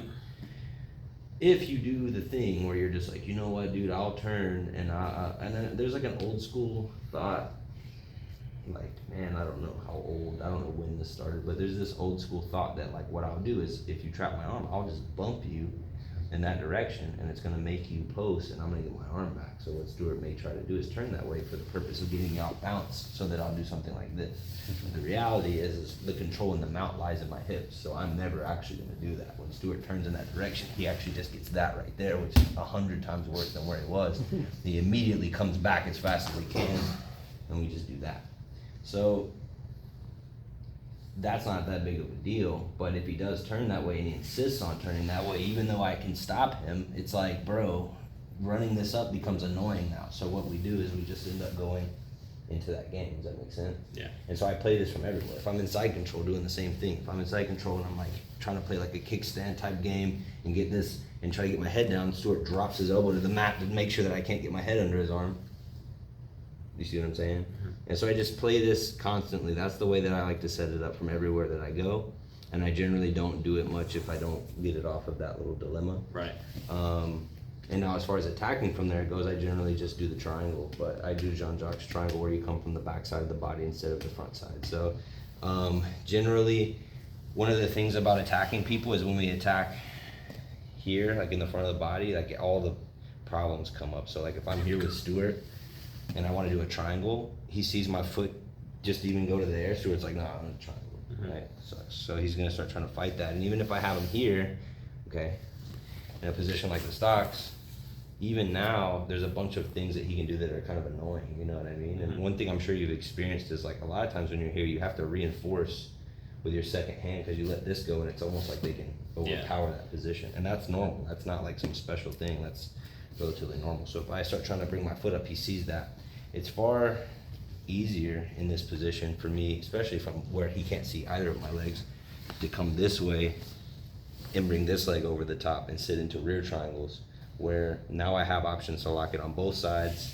If you do the thing where you're just like, you know what, dude, I'll turn, and then there's like an old school thought, like, man, I don't know how old, I don't know when this started, but there's this old school thought that like what I'll do is if you trap my arm, I'll just bump you in that direction, and it's gonna make you post, and I'm gonna get my arm back. So what Stuart may try to do is turn that way for the purpose of getting me out balanced, so that I'll do something like this. The reality is the control in the mount lies in my hips, so I'm never actually gonna do that. When Stuart turns in that direction, he actually just gets that right there, which is 100 times worse than where he was. He immediately comes back as fast as he can, and we just do that. So that's not that big of a deal, but if he does turn that way and he insists on turning that way, even though I can stop him, it's like, bro, running this up becomes annoying now. So what we do is we just end up going into that game. Does that make sense? Yeah. And so I play this from everywhere. If I'm in side control, doing the same thing. If I'm in side control and I'm like trying to play like a kickstand type game and get this and try to get my head down, Stuart drops his elbow to the mat to make sure that I can't get my head under his arm. You see what I'm saying? And so I just play this constantly. That's the way that I like to set it up from everywhere that I go. And I generally don't do it much if I don't get it off of that little dilemma. Right. And now as far as attacking from there goes, I generally just do the triangle, but I do Jean-Jacques triangle where you come from the back side of the body instead of the front side. So generally, one of the things about attacking people is when we attack here, like in the front of the body, like all the problems come up. So like if I'm here with Stuart and I want to do a triangle, he sees my foot just even go to there, Stuart's like, no, I'm in a triangle, right? So he's gonna start trying to fight that. And even if I have him here, okay, in a position like the stocks, even now, there's a bunch of things that he can do that are kind of annoying, you know what I mean? And one thing I'm sure you've experienced is like a lot of times when you're here, you have to reinforce with your second hand because you let this go and it's almost like they can overpower that position. And that's normal. That's not like some special thing. That's relatively normal. So if I start trying to bring my foot up, he sees that. It's far easier in this position for me, especially from where he can't see either of my legs, to come this way and bring this leg over the top and sit into rear triangles, where now I have options to lock it on both sides.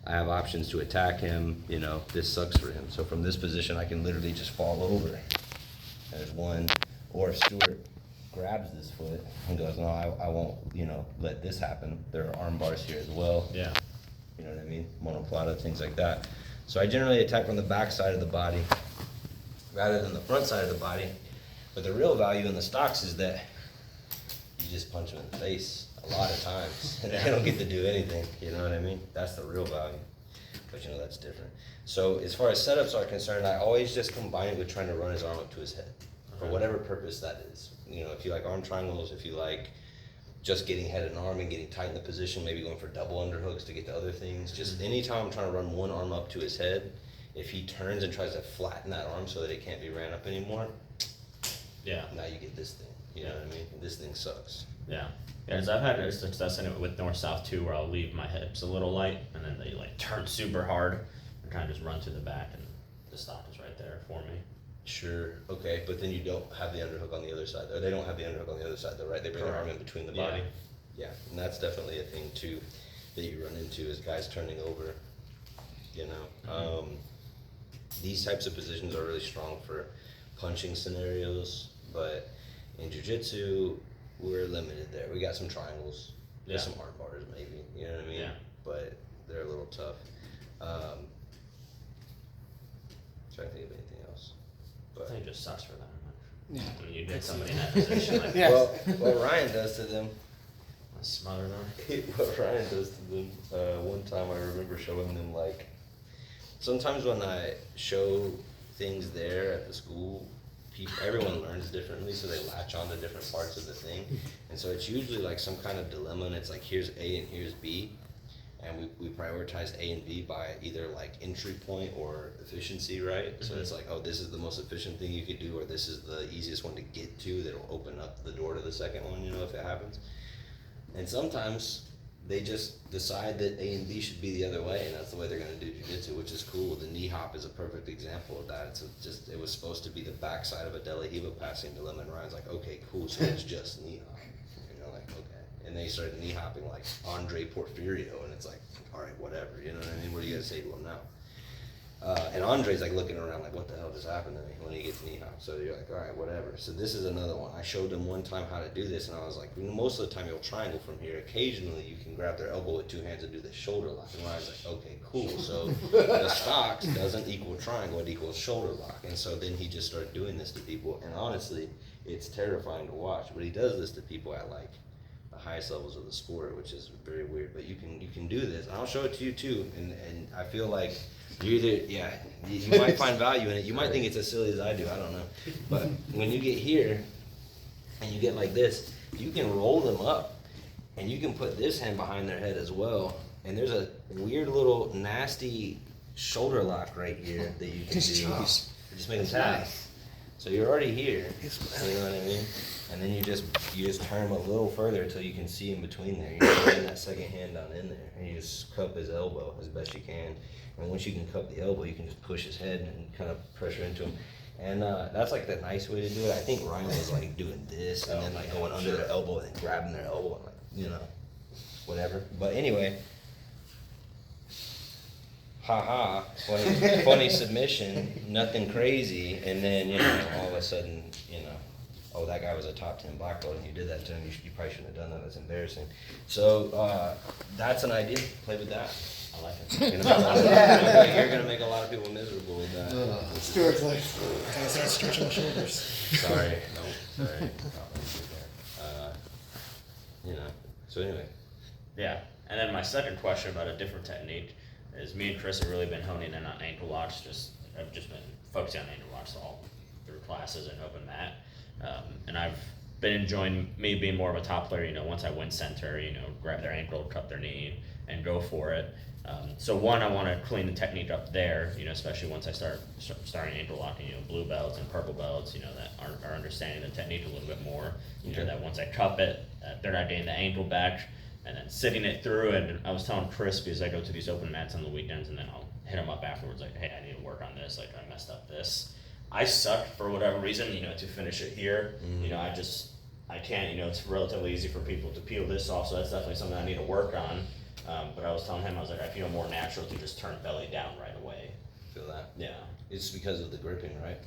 I have options to attack him, you know, this sucks for him. So from this position, I can literally just fall over. There's one, or if Stuart grabs this foot and goes, no, I won't, you know, let this happen. There are arm bars here as well. Yeah. You know what I mean? Monoplata, things like that. So I generally attack from the back side of the body rather than the front side of the body. But the real value in the stocks is that you just punch them in the face a lot of times and they don't get to do anything. You know what I mean? That's the real value. But you know, that's different. So as far as setups are concerned, I always just combine it with trying to run his arm up to his head for whatever purpose that is. You know, if you like arm triangles, if you like just getting head and arm and getting tight in the position, maybe going for double underhooks to get to other things. Just anytime I'm trying to run one arm up to his head, if he turns and tries to flatten that arm so that it can't be ran up anymore, now you get this thing. You know what I mean? This thing sucks. Yeah. Because I've had success in it with north-south too, where I'll leave my hips a little light, and then they like turn super hard and kind of just run to the back, and the stock is right there for me. Sure, okay, but then you don't have the underhook on the other side, or they don't have the underhook on the other side though, right? They bring their arm in between the body. Yeah, and that's definitely a thing too that you run into is guys turning over, you know. These types of positions are really strong for punching scenarios, but in jiu-jitsu, we're limited there. We got some triangles, there's some arm bars maybe, you know what I mean? Yeah. But they're a little tough. Trying to think of anything else. I think it just sucks for them. Yeah. When you get somebody in that position, like, Yeah. Well, what Ryan does to them, smother them. what Ryan does to them, one time I remember showing them, like, sometimes when I show things there at the school, everyone learns differently, so they latch on to different parts of the thing. And so it's usually like some kind of dilemma, and it's like, here's A and here's B. And we prioritize A and B by either like entry point or efficiency, right? So it's like, oh, this is the most efficient thing you could do, or this is the easiest one to get to that'll open up the door to the second one, you know, if it happens. And sometimes they just decide that A and B should be the other way, and that's the way they're gonna do jiu-jitsu, which is cool. The knee hop is a perfect example of that. It was supposed to be the backside of a De La Hiva passing dilemma, and Ryan's like, okay, cool, so it's just knee hop. You know, like, okay. And they started knee hopping like Andre Porfirio, and it's like, all right, whatever, you know what I mean? What are you gonna say to him now? And Andre's like looking around like, what the hell just happened to me when he gets knee hop? So you're like, all right, whatever. So this is another one. I showed them one time how to do this, and I was like, most of the time you'll triangle from here. Occasionally you can grab their elbow with two hands and do the shoulder lock. And Ryan's like, okay, cool. So the stocks doesn't equal triangle, it equals shoulder lock. And so then he just started doing this to people, and honestly, it's terrifying to watch. But he does this to people at like the highest levels of the sport, which is very weird. But you can do this. And I'll show it to you too. And I feel like you might find value in it. You might think it's as silly as I do. I don't know. But when you get here and you get like this, you can roll them up and you can put this hand behind their head as well. And there's a weird little nasty shoulder lock right here that you can do. Just make them tap. So you're already here. You know what I mean? And then you just turn him a little further until you can see in between there. You're putting that second hand down in there, and you just cup his elbow as best you can. And once you can cup the elbow, you can just push his head and kind of pressure into him. And that's like the nice way to do it. I think Ryan was like doing this and then like going under their elbow and then grabbing their elbow and like, you know, whatever. But anyway, funny submission, nothing crazy, and then, you know, all of a sudden, you know, oh, that guy was a top 10 black belt and you did that to him, you probably shouldn't have done that, that's embarrassing. So, that's an idea, play with that. I like it. You're gonna make a lot of people miserable with that. Stuart's like, I start stretching my shoulders. Sorry, no, sorry. You know, so anyway. Yeah, and then my second question about a different technique is me and Chris have really been honing in on ankle locks. I've just been focusing on ankle locks all through classes and open mat, and I've been enjoying me being more of a top player. You know, once I win center, you know, grab their ankle, cut their knee, and go for it. So one, I want to clean the technique up there. You know, especially once I starting ankle locking. You know, blue belts and purple belts. You know, that are understanding the technique a little bit more. You know, that once I cup it, they're not getting the ankle back. And then sitting it through, and I was telling Chris, because I go to these open mats on the weekends, and then I'll hit him up afterwards, like, hey, I need to work on this, like, I messed up this. I suck for whatever reason, you know, to finish it here. You know, I can't, you know, it's relatively easy for people to peel this off, so that's definitely something I need to work on. But I was telling him, I was like, I feel more natural to just turn belly down right away. Feel that? Yeah. It's because of the gripping, right?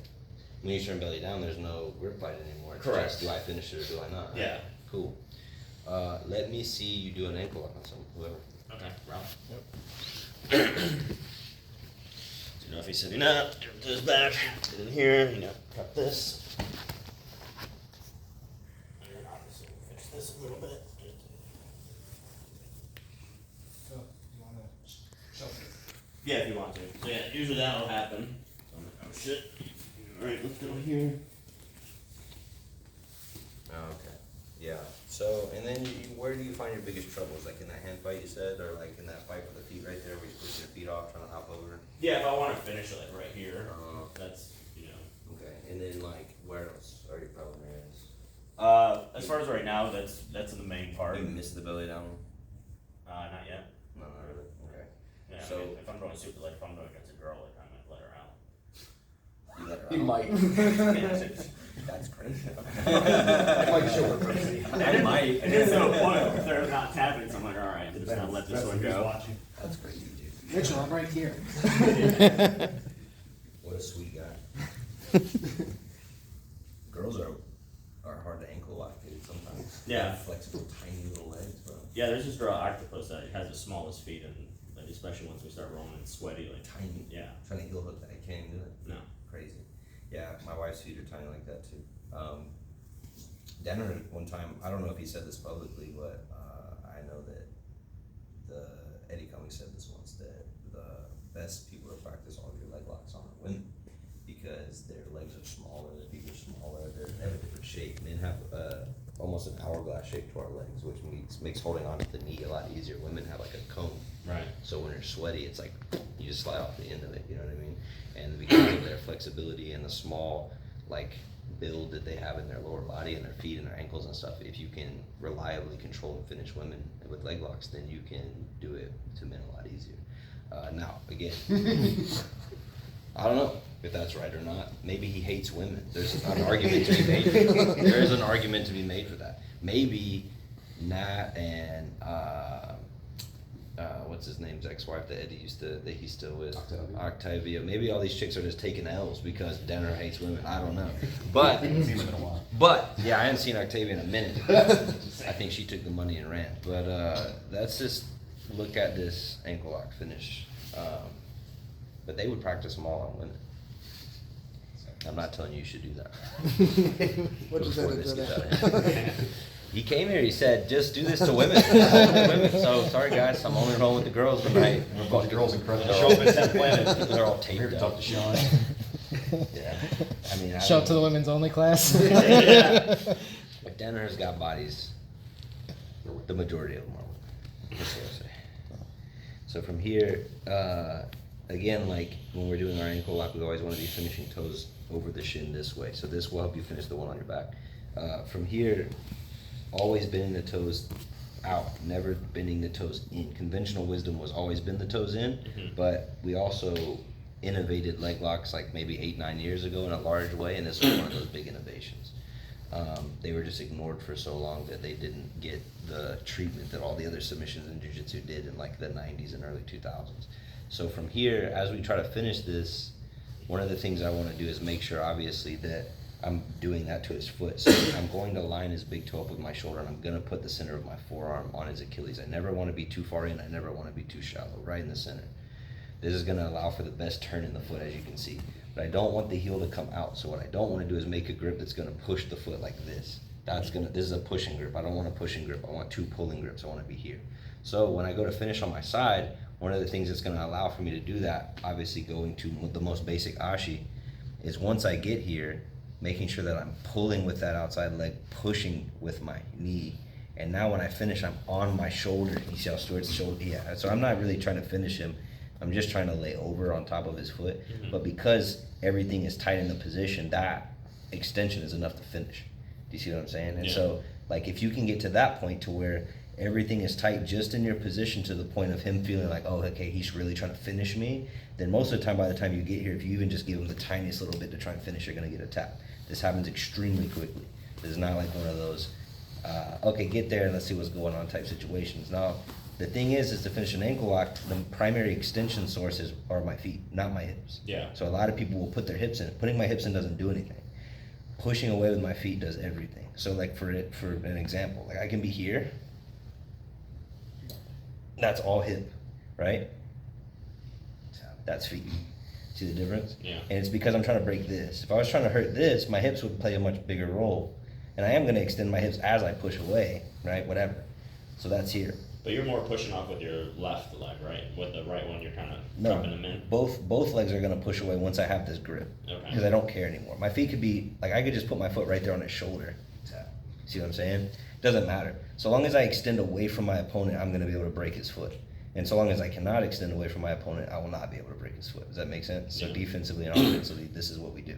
When you turn belly down, there's no grip fight anymore. It's Correct. just, do I finish it or do I not? Right? Yeah. Cool. Let me see you do an ankle lock on some, whoever. Okay, Ralph. Yep. So, you know, if he's sitting up, get his back, get in here, you know, cut this. And then obviously we'll fix this a little bit. So, you wanna show me? Yeah, if you want to. So yeah, usually that'll happen. So I'm like, oh shit. Alright, let's go here. Okay. Yeah. So, and then where do you find your biggest troubles? Like in that hand fight you said, or like in that fight with the feet right there where you're pushing your feet off, trying to hop over? Yeah, if I want to finish it like right here, that's, you know. Okay. And then like, where else are your problem areas? As far as right now, that's the main part. You missed the belly down? Not yet. No, not really. Okay. Yeah, So- I mean, if I'm going super, like if I'm going against a girl, like I might let her out. You let her You out? might. That's crazy. It might show her mercy. It might. It is to a point if they're not tapping, so I'm like, all right, I'm just gonna let this one go. That's crazy, dude. Mitchell, I'm right here. What a sweet guy. Girls are hard to ankle lock, dude, sometimes. Yeah. Flexible, tiny little legs, bro. Yeah, there's this girl Octopus that has the smallest feet, and like, especially once we start rolling and sweaty, like Tiny. yeah, Trying to heel hook that, I can't even do it. no. Crazy. Yeah, my wife's feet are tiny like that too. Denner, one time, I don't know if he said this publicly, but I know that Eddie Cummings said this once, that the best people to practice all of your leg locks on are women, because their legs are smaller, their feet are smaller, they have a different shape. Men have almost an hourglass shape to our legs, which makes holding on to the knee a lot easier. Women have like a cone. Right. So when you're sweaty, it's like you just slide off the end of it, you know what I mean? And because of their flexibility and the small like build that they have in their lower body and their feet and their ankles and stuff, if you can reliably control and finish women with leg locks, then you can do it to men a lot easier. Now, again, I don't know if that's right or not. Maybe he hates women. There's an argument to be made. There is an argument to be made for that. Maybe Nat and what's his name's ex-wife that Eddie that he's still with, Octavia. Maybe all these chicks are just taking L's because Denner hates women. I don't know, but yeah, I haven't seen Octavia in a minute. I think she took the money and ran. But let's just look at this ankle lock finish. But they would practice them all on women. I'm not telling you should do that. What does that Before this do? gets out of hand. He came here, he said, just do this to women. Only women. So, sorry guys, I'm only rolling with the girls tonight. We're a bunch of girls in They're crutches. all, they're all Here taped to up. talk to Sean. Yeah. I mean, I Show up to the don't know. women's only class. If Denner's got bodies, the majority of them are women. That's what I say. So from here, again, like when we're doing our ankle lock, we always want to be finishing toes over the shin this way. So this will help you finish the one on your back. From here, always bending the toes out, never bending the toes in. Conventional wisdom was always bend the toes in, but we also innovated leg locks like maybe 8-9 years ago in a large way, and this was one of those big innovations. They were just ignored for so long that they didn't get the treatment that all the other submissions in jiu-jitsu did in like the 90s and early 2000s. So from here, as we try to finish this, one of the things I want to do is make sure obviously that I'm doing that to his foot. So I'm going to line his big toe up with my shoulder, and I'm gonna put the center of my forearm on his Achilles. I never wanna be too far in, I never wanna be too shallow, right in the center. This is gonna allow for the best turn in the foot, as you can see. But I don't want the heel to come out. So what I don't wanna do is make a grip that's gonna push the foot like this. This is a pushing grip. I don't want a pushing grip. I want two pulling grips. I wanna be here. So when I go to finish on my side, one of the things that's gonna allow for me to do that, obviously going to the most basic ashi, is once I get here, making sure that I'm pulling with that outside leg, pushing with my knee. And now when I finish, I'm on my shoulder. You see how Stuart's shoulder, yeah. So I'm not really trying to finish him. I'm just trying to lay over on top of his foot. But because everything is tight in the position, that extension is enough to finish. Do you see what I'm saying? And so, like, if you can get to that point to where everything is tight just in your position to the point of him feeling like, oh, okay, he's really trying to finish me, then most of the time, by the time you get here, if you even just give him the tiniest little bit to try and finish, you're gonna get a tap. This happens extremely quickly. This is not like one of those, okay, get there and let's see what's going on type situations. Now, the thing is to finish an ankle lock, the primary extension sources are my feet, not my hips. Yeah. So a lot of people will put their hips in. Putting my hips in doesn't do anything. Pushing away with my feet does everything. So like for an example, like I can be here, that's all hip, right? That's feet. See the difference? Yeah. And it's because I'm trying to break this. If I was trying to hurt this, my hips would play a much bigger role. And I am gonna extend my hips as I push away, right? Whatever. So that's here. But you're more pushing off with your left leg, right? With the right one, you're kind of No, dropping them in. both legs are gonna push away once I have this grip. Okay. Because I don't care anymore. My feet could be, like I could just put my foot right there on his shoulder. See what I'm saying? Doesn't matter. So long as I extend away from my opponent, I'm gonna be able to break his foot. And so long as I cannot extend away from my opponent, I will not be able to break his foot. Does that make sense? Yeah. So defensively and offensively, this is what we do.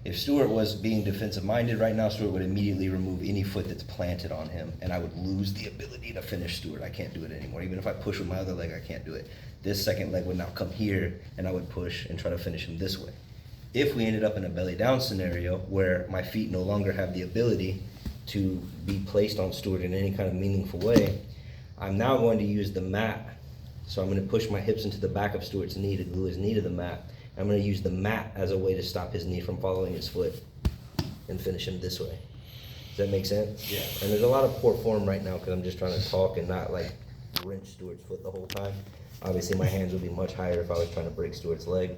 If Stuart was being defensive minded right now, Stuart would immediately remove any foot that's planted on him, and I would lose the ability to finish Stuart. I can't do it anymore. Even if I push with my other leg, I can't do it. This second leg would now come here, and I would push and try to finish him this way. If we ended up in a belly down scenario where my feet no longer have the ability to be placed on Stuart in any kind of meaningful way, I'm now going to use the mat. So I'm going to push my hips into the back of Stuart's knee to glue his knee to the mat. I'm going to use the mat as a way to stop his knee from following his foot and finish him this way. Does that make sense? Yeah. And there's a lot of poor form right now because I'm just trying to talk and not like wrench Stuart's foot the whole time. Obviously my hands would be much higher if I was trying to break Stuart's leg,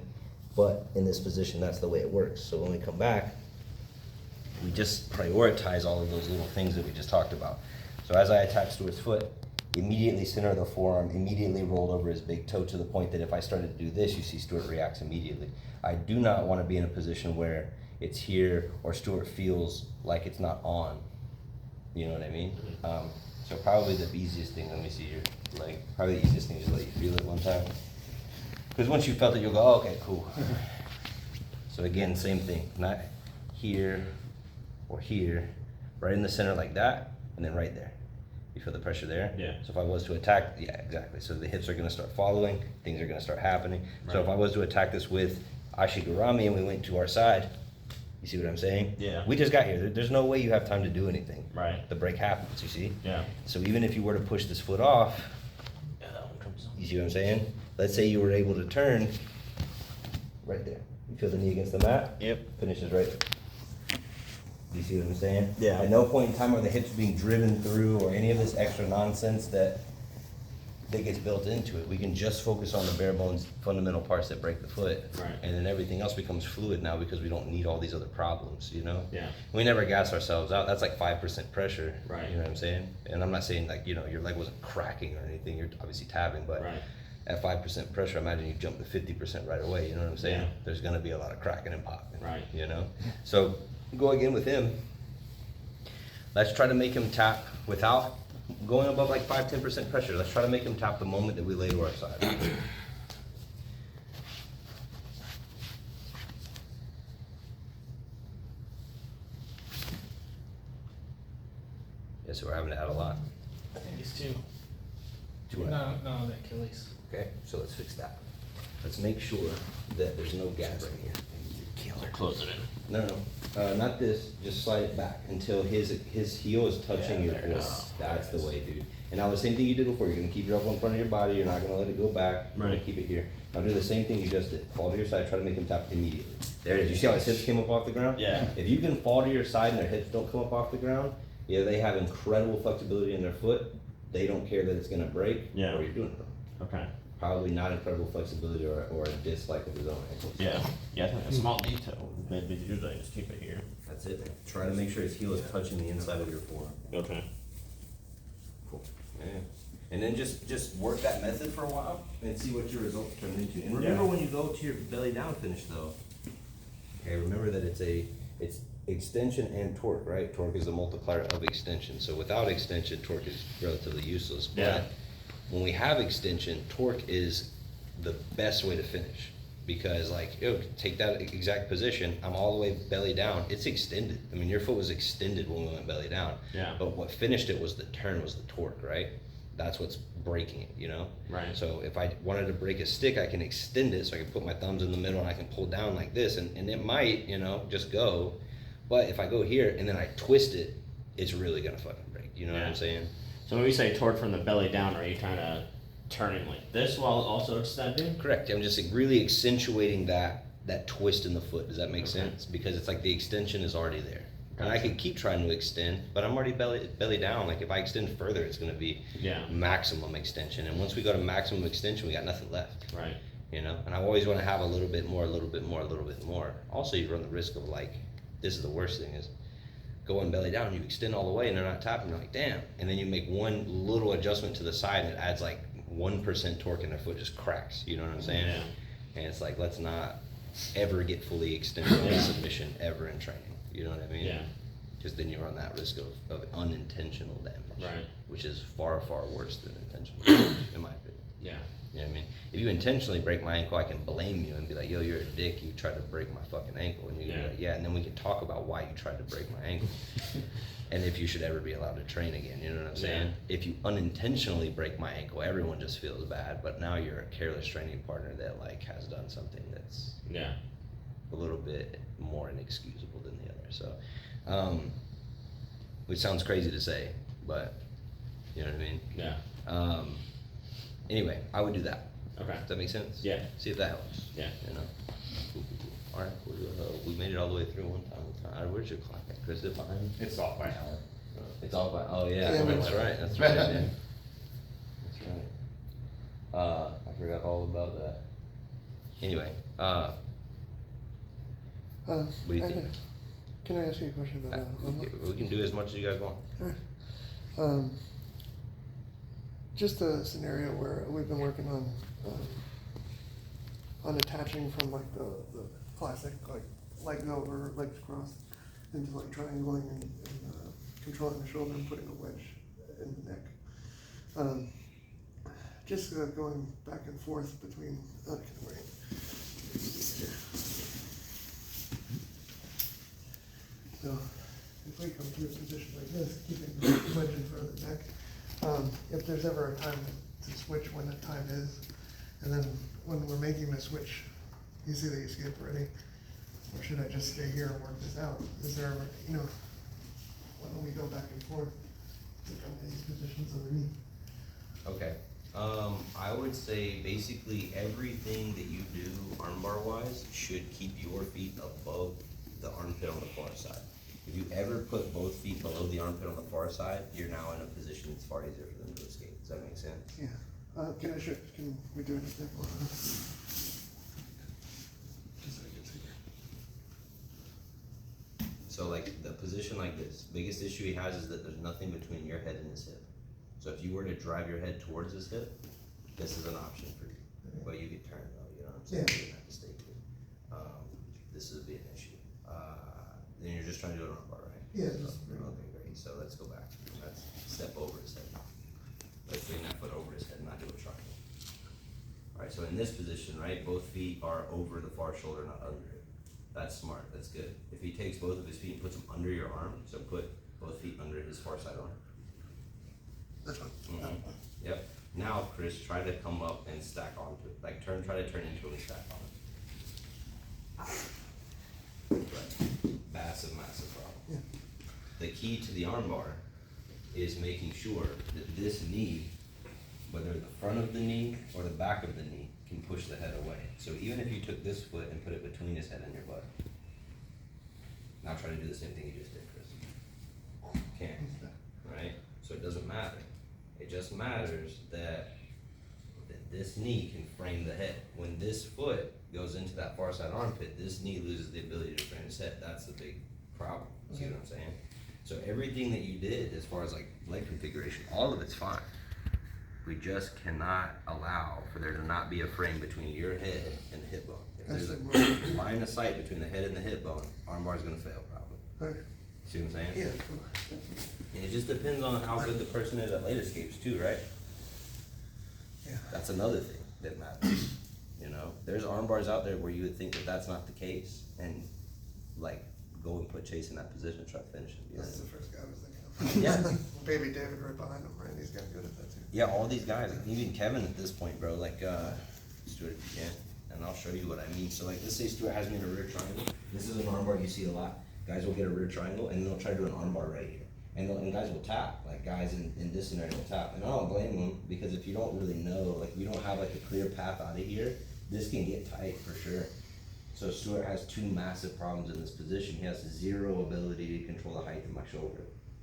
but in this position that's the way it works. So when we come back, we just prioritize all of those little things that we just talked about. So as I attack Stuart's foot, immediately center of the forearm, immediately rolled over his big toe to the point that if I started to do this, you see Stuart reacts immediately. I do not want to be in a position where it's here or Stuart feels like it's not on. You know what I mean? So probably the easiest thing, let me see your leg. Probably the easiest thing is to let you feel it one time. Because once you felt it, you'll go, oh, okay, cool. So again, same thing, not here or here, right in the center like that, and then right there. You feel the pressure there? Yeah. So if I was to attack, yeah, exactly. So the hips are gonna start following, things are gonna start happening. So if I was to attack this with Ashigurami and we went to our side, you see what I'm saying? Yeah. We just got here. There's no way you have time to do anything. Right. The break happens, you see? Yeah. So even if you were to push this foot off, Yeah, that one comes you see what I'm saying? Let's say you were able to turn right there. You feel the knee against the mat? Yep. Finishes right there. You see what I'm saying? Yeah. At no point in time are the hips being driven through or any of this extra nonsense that gets built into it. We can just focus on the bare bones fundamental parts that break the foot. Right. And then everything else becomes fluid now because we don't need all these other problems, you know? Yeah. We never gas ourselves out. That's like 5% pressure. Right. You know what I'm saying? And I'm not saying like, you know, your leg wasn't cracking or anything. You're obviously tapping, but Right. at 5% pressure, imagine you jump to 50% right away. You know what I'm saying? Yeah. There's gonna be a lot of cracking and popping. Right. You know? So go again with him. Let's try to make him tap without going above like 5-10% pressure. Let's try to make him tap the moment that we lay to our side. Yeah, so we're having to add a lot. I think it's two. To it. No, the Achilles. Okay, so let's fix that. Let's make sure that there's no gap right here. Close it in. No, not this, just slide it back until his heel is touching Yeah, your there it foot. is. That's the way, dude. And now the same thing you did before, you're gonna keep your elbow in front of your body, you're not gonna let it go back, you're gonna Right. keep it here. Now do the same thing you just did, fall to your side, try to make him tap immediately. There it is, you see how his hips came up off the ground? Yeah. If you can fall to your side and their hips don't come up off the ground, yeah, they have incredible flexibility in their foot, they don't care that it's gonna break, Yeah. or you're doing it wrong. Okay. Probably not incredible flexibility or a dislike of his own ankle. Yeah. Yeah, I think a small detail. Maybe usually just keep it here. That's it, man. Try to make sure his heel is touching the inside of your forearm. Okay. Cool. Yeah. And then just work that method for a while and see what your results turn into. And remember Yeah. when you go to your belly down finish though, okay, remember that it's extension and torque, right? Torque is a multiplier of extension. So without extension, torque is relatively useless. Yeah. But when we have extension, torque is the best way to finish. Because like, take that exact position, I'm all the way belly down, it's extended. I mean, your foot was extended when we went belly down. Yeah. But what finished it was the turn, was the torque, right? That's what's breaking it, you know? Right. So if I wanted to break a stick, I can extend it, so I can put my thumbs in the middle and I can pull down like this, and it might, just go. But if I go here and then I twist it, it's really gonna fucking break, you know what I'm Yeah. saying? So when we say torque from the belly down, are you kind of turning like this while also extending? Correct, I'm just like really accentuating that twist in the foot, does that make Okay. sense? Because it's like the extension is already there. And I Gotcha. can keep trying to extend, but I'm already belly down, like if I extend further, it's gonna be Yeah. maximum extension, and once we go to maximum extension, we got nothing left. Right. And I always want to have a little bit more, a little bit more, a little bit more. Also, you run the risk of like, this is the worst thing is going belly down, you extend all the way and they're not tapping, you're like, damn. And then you make one little adjustment to the side and it adds like 1% torque and their foot just cracks, you know what I'm saying? Yeah. And it's like, let's not ever get fully extended in submission ever in training, you know what I mean? Yeah. Because then you run that risk of unintentional damage. Right. Which is far, far worse than intentional damage, in my opinion. Yeah. You know what I mean? If you intentionally break my ankle, I can blame you and be like, yo, you're a dick, you tried to break my fucking ankle. And you can be Yeah. like, yeah, and then we can talk about why you tried to break my ankle. And if you should ever be allowed to train again, you know what I'm saying? Yeah. If you unintentionally break my ankle, everyone just feels bad, but now you're a careless training partner that like has done something that's Yeah. a little bit more inexcusable than the other. So, which sounds crazy to say, but you know what I mean? Yeah. Anyway, I would do that. Okay. Does that make sense? Yeah. See if that helps. Yeah. Cool. All right, we made it all the way through one time. Where's your clock at, Chris? Is it behind? It's off by an hour. It's all by. Oh yeah, Yeah, that's but- right. That's right. Man. That's right. I forgot all about that. Anyway, what do you think? Can I ask you a question about that? We can do as much as you guys want. Just a scenario where we've been working on attaching from like the classic like legs over, legs crossed into like triangling and controlling the shoulder and putting a wedge in the neck. Just going back and forth between. So if we come to a position like this, keeping the wedge in front of the neck, if there's ever a time to switch, when that time is, and then when we're making the switch, you see the escape already, or should I just stay here and work this out? Is there, when we go back and forth to come to these positions underneath? Okay. I would say basically everything that you do armbar wise should keep your feet above the armpit on the far side. If you ever put both feet below the armpit on the far side, you're now in a position that's far easier for them to escape. Does that make sense? Yeah. Can we do an example? Just so I can see. So like the position like this, biggest issue he has is that there's nothing between your head and his hip. So if you were to drive your head towards his hip, this is an option for you. But you could turn though, you know what I'm saying? Yeah. You don't have to stay here. This would be an issue. Then you're just trying to do an armbar, right? Yeah, So, just- okay, great. So let's go back. Let's step over his head. Let's bring that foot over his head, not do a triangle. Alright, so in this position, right, both feet are over the far shoulder, not under it. That's smart, that's good. If he takes both of his feet and puts them under your arm, so put both feet under his far side arm. That's fine. Mhm. Yep. Now, Chris, try to come up and stack onto it. Like try to turn into it and stack on it. Massive, massive problem. The key to the armbar is making sure that this knee, whether the front of the knee or the back of the knee, can push the head away. So even if you took this foot and put it between his head and your butt, now try to do the same thing you just did, Chris. Can't, right? So it doesn't matter. It just matters that this knee can frame the head. When this foot goes into that far side armpit, this knee loses the ability to frame his head. That's the big problem. See what I'm saying? So everything that you did as far as like leg configuration, all of it's fine. We just cannot allow for there to not be a frame between your head and the hip bone. If there's a line of sight between the head and the hip bone, armbar is gonna fail probably. See what I'm saying? Yeah. And it just depends on how good the person is at late escapes too, right? Yeah. That's another thing that matters. You know, there's arm bars out there where you would think that that's not the case, and like go and put Chase in that position and try to finish him. You know? That's the first guy I was thinking of. Yeah. Baby David right behind him, right? He's got good at that too. Yeah, all these guys, even Kevin at this point, bro. Like Stuart, if you can, and I'll show you what I mean. So like, let's say Stuart has me in a rear triangle. This is an arm bar you see a lot. Guys will get a rear triangle and they'll try to do an arm bar right here. And guys will tap, like guys in this scenario will tap. And I don't blame them, because if you don't really know, like you don't have like a clear path out of here, this can get tight for sure. So Stuart has two massive problems in this position. He has zero ability to control the height of my shoulder,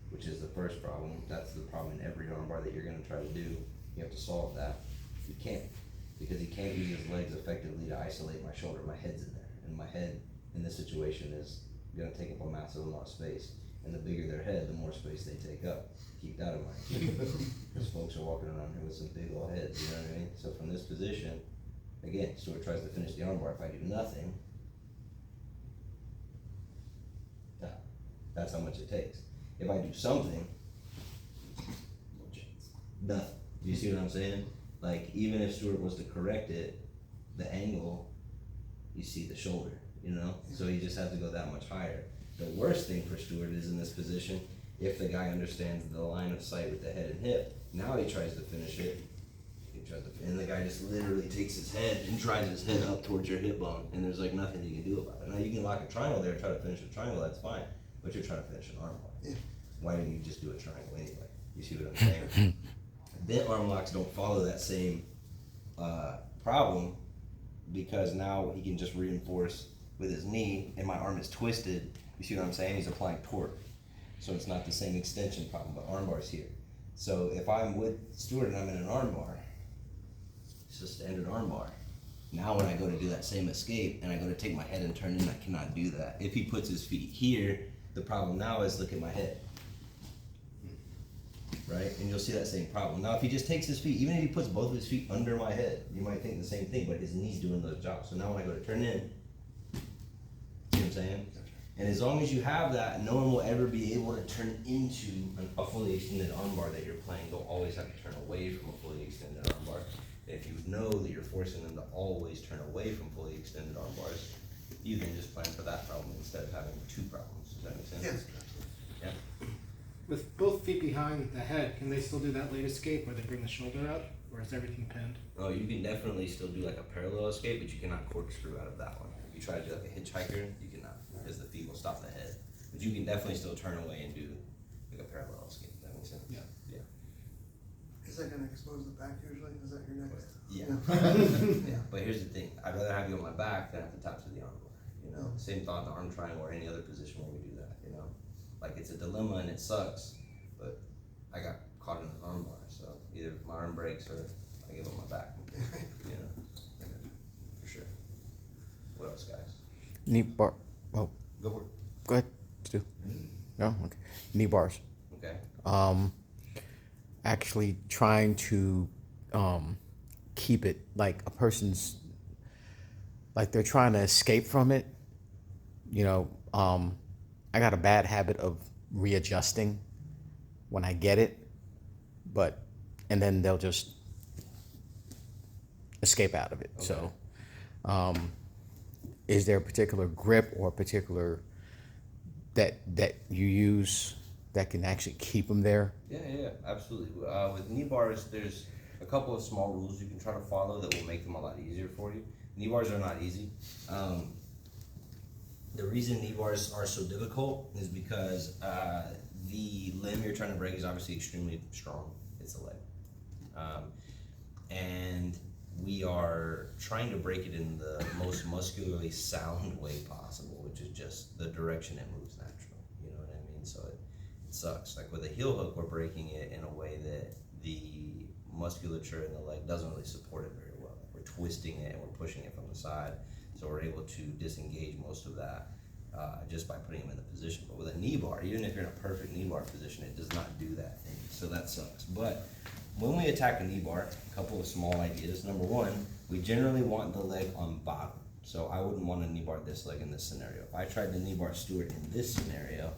which is the first problem. That's the problem in every arm bar that you're gonna try to do. You have to solve that. You can't, because he can't use his legs effectively to isolate my shoulder. My head's in there, and my head in this situation is gonna take up a massive amount of space. And the bigger their head, the more space they take up. Keep that in mind. Because folks are walking around here with some big old heads, you know what I mean? So from this position, again, Stuart tries to finish the armbar. If I do nothing, that's how much it takes. If I do something, nothing. Do you see what I'm saying? Like, even if Stuart was to correct it, the angle, you see the shoulder, you know? So he just has to go that much higher. The worst thing for Stuart is in this position, if the guy understands the line of sight with the head and hip, now he tries to finish it, and the guy just literally takes his head and drives his head up towards your hip bone, and there's like nothing you can do about it. Now you can lock a triangle there and try to finish a triangle, that's fine, but you're trying to finish an arm lock. Yeah. Why didn't you just do a triangle anyway? You see what I'm saying? Bent arm locks don't follow that same problem, because now he can just reinforce with his knee, and my arm is twisted. You see what I'm saying? He's applying torque. So it's not the same extension problem, but arm bar's here. So if I'm with Stuart and I'm in an arm bar, it's a standard arm bar. Now when I go to do that same escape and I go to take my head and turn in, I cannot do that. If he puts his feet here, the problem now is look at my head. Right? And you'll see that same problem. Now if he just takes his feet, even if he puts both of his feet under my head, you might think the same thing, but his knee's doing those jobs. So now when I go to turn in, see what I'm saying? And as long as you have that, no one will ever be able to turn into a fully extended arm bar that you're playing. They'll always have to turn away from a fully extended arm bar. If you know that you're forcing them to always turn away from fully extended arm bars, you can just plan for that problem instead of having two problems. Does that make sense? Yes. Yeah. With both feet behind the head, can they still do that late escape where they bring the shoulder up, or is everything pinned? Oh, you can definitely still do like a parallel escape, but you cannot corkscrew out of that one. If you try to do like a hitchhiker, you cannot, because the feet will stop the head. But you can definitely still turn away and do like a parallel escape. Does that make sense? Yeah. Yeah. Is that gonna expose the back usually? Is that your next? Yeah. Yeah. But here's the thing. I'd rather have you on my back than have to tap to the arm bar. You know, same thought, the arm triangle or any other position where we do that, you know? Like it's a dilemma and it sucks, but I got caught in an arm bar, so either my arm breaks or I give up my back, you know? For sure. What else, guys? Knee bar. Oh, Go for it. go ahead. Stu. No. Okay. Knee bars. Okay. Actually trying to keep it like a person's, like they're trying to escape from it. You know, I got a bad habit of readjusting when I get it, and then they'll just escape out of it. Okay. So, is there a particular grip or a particular that you use that can actually keep them there? Yeah, absolutely. With knee bars, there's a couple of small rules you can try to follow that will make them a lot easier for you. Knee bars are not easy. The reason knee bars are so difficult is because the limb you're trying to break is obviously extremely strong. It's the leg. And we are trying to break it in the most muscularly sound way possible, which is just the direction it moves naturally. You know what I mean? So it sucks. Like with a heel hook, we're breaking it in a way that the musculature in the leg doesn't really support it very well. We're twisting it and we're pushing it from the side, so we're able to disengage most of that just by putting them in the position. But with a knee bar, even if you're in a perfect knee bar position, it does not do that thing. So that sucks. But when we attack a knee bar, a couple of small ideas. Number one, we generally want the leg on bottom. So I wouldn't want to knee bar this leg in this scenario. If I tried to knee bar Stewart in this scenario,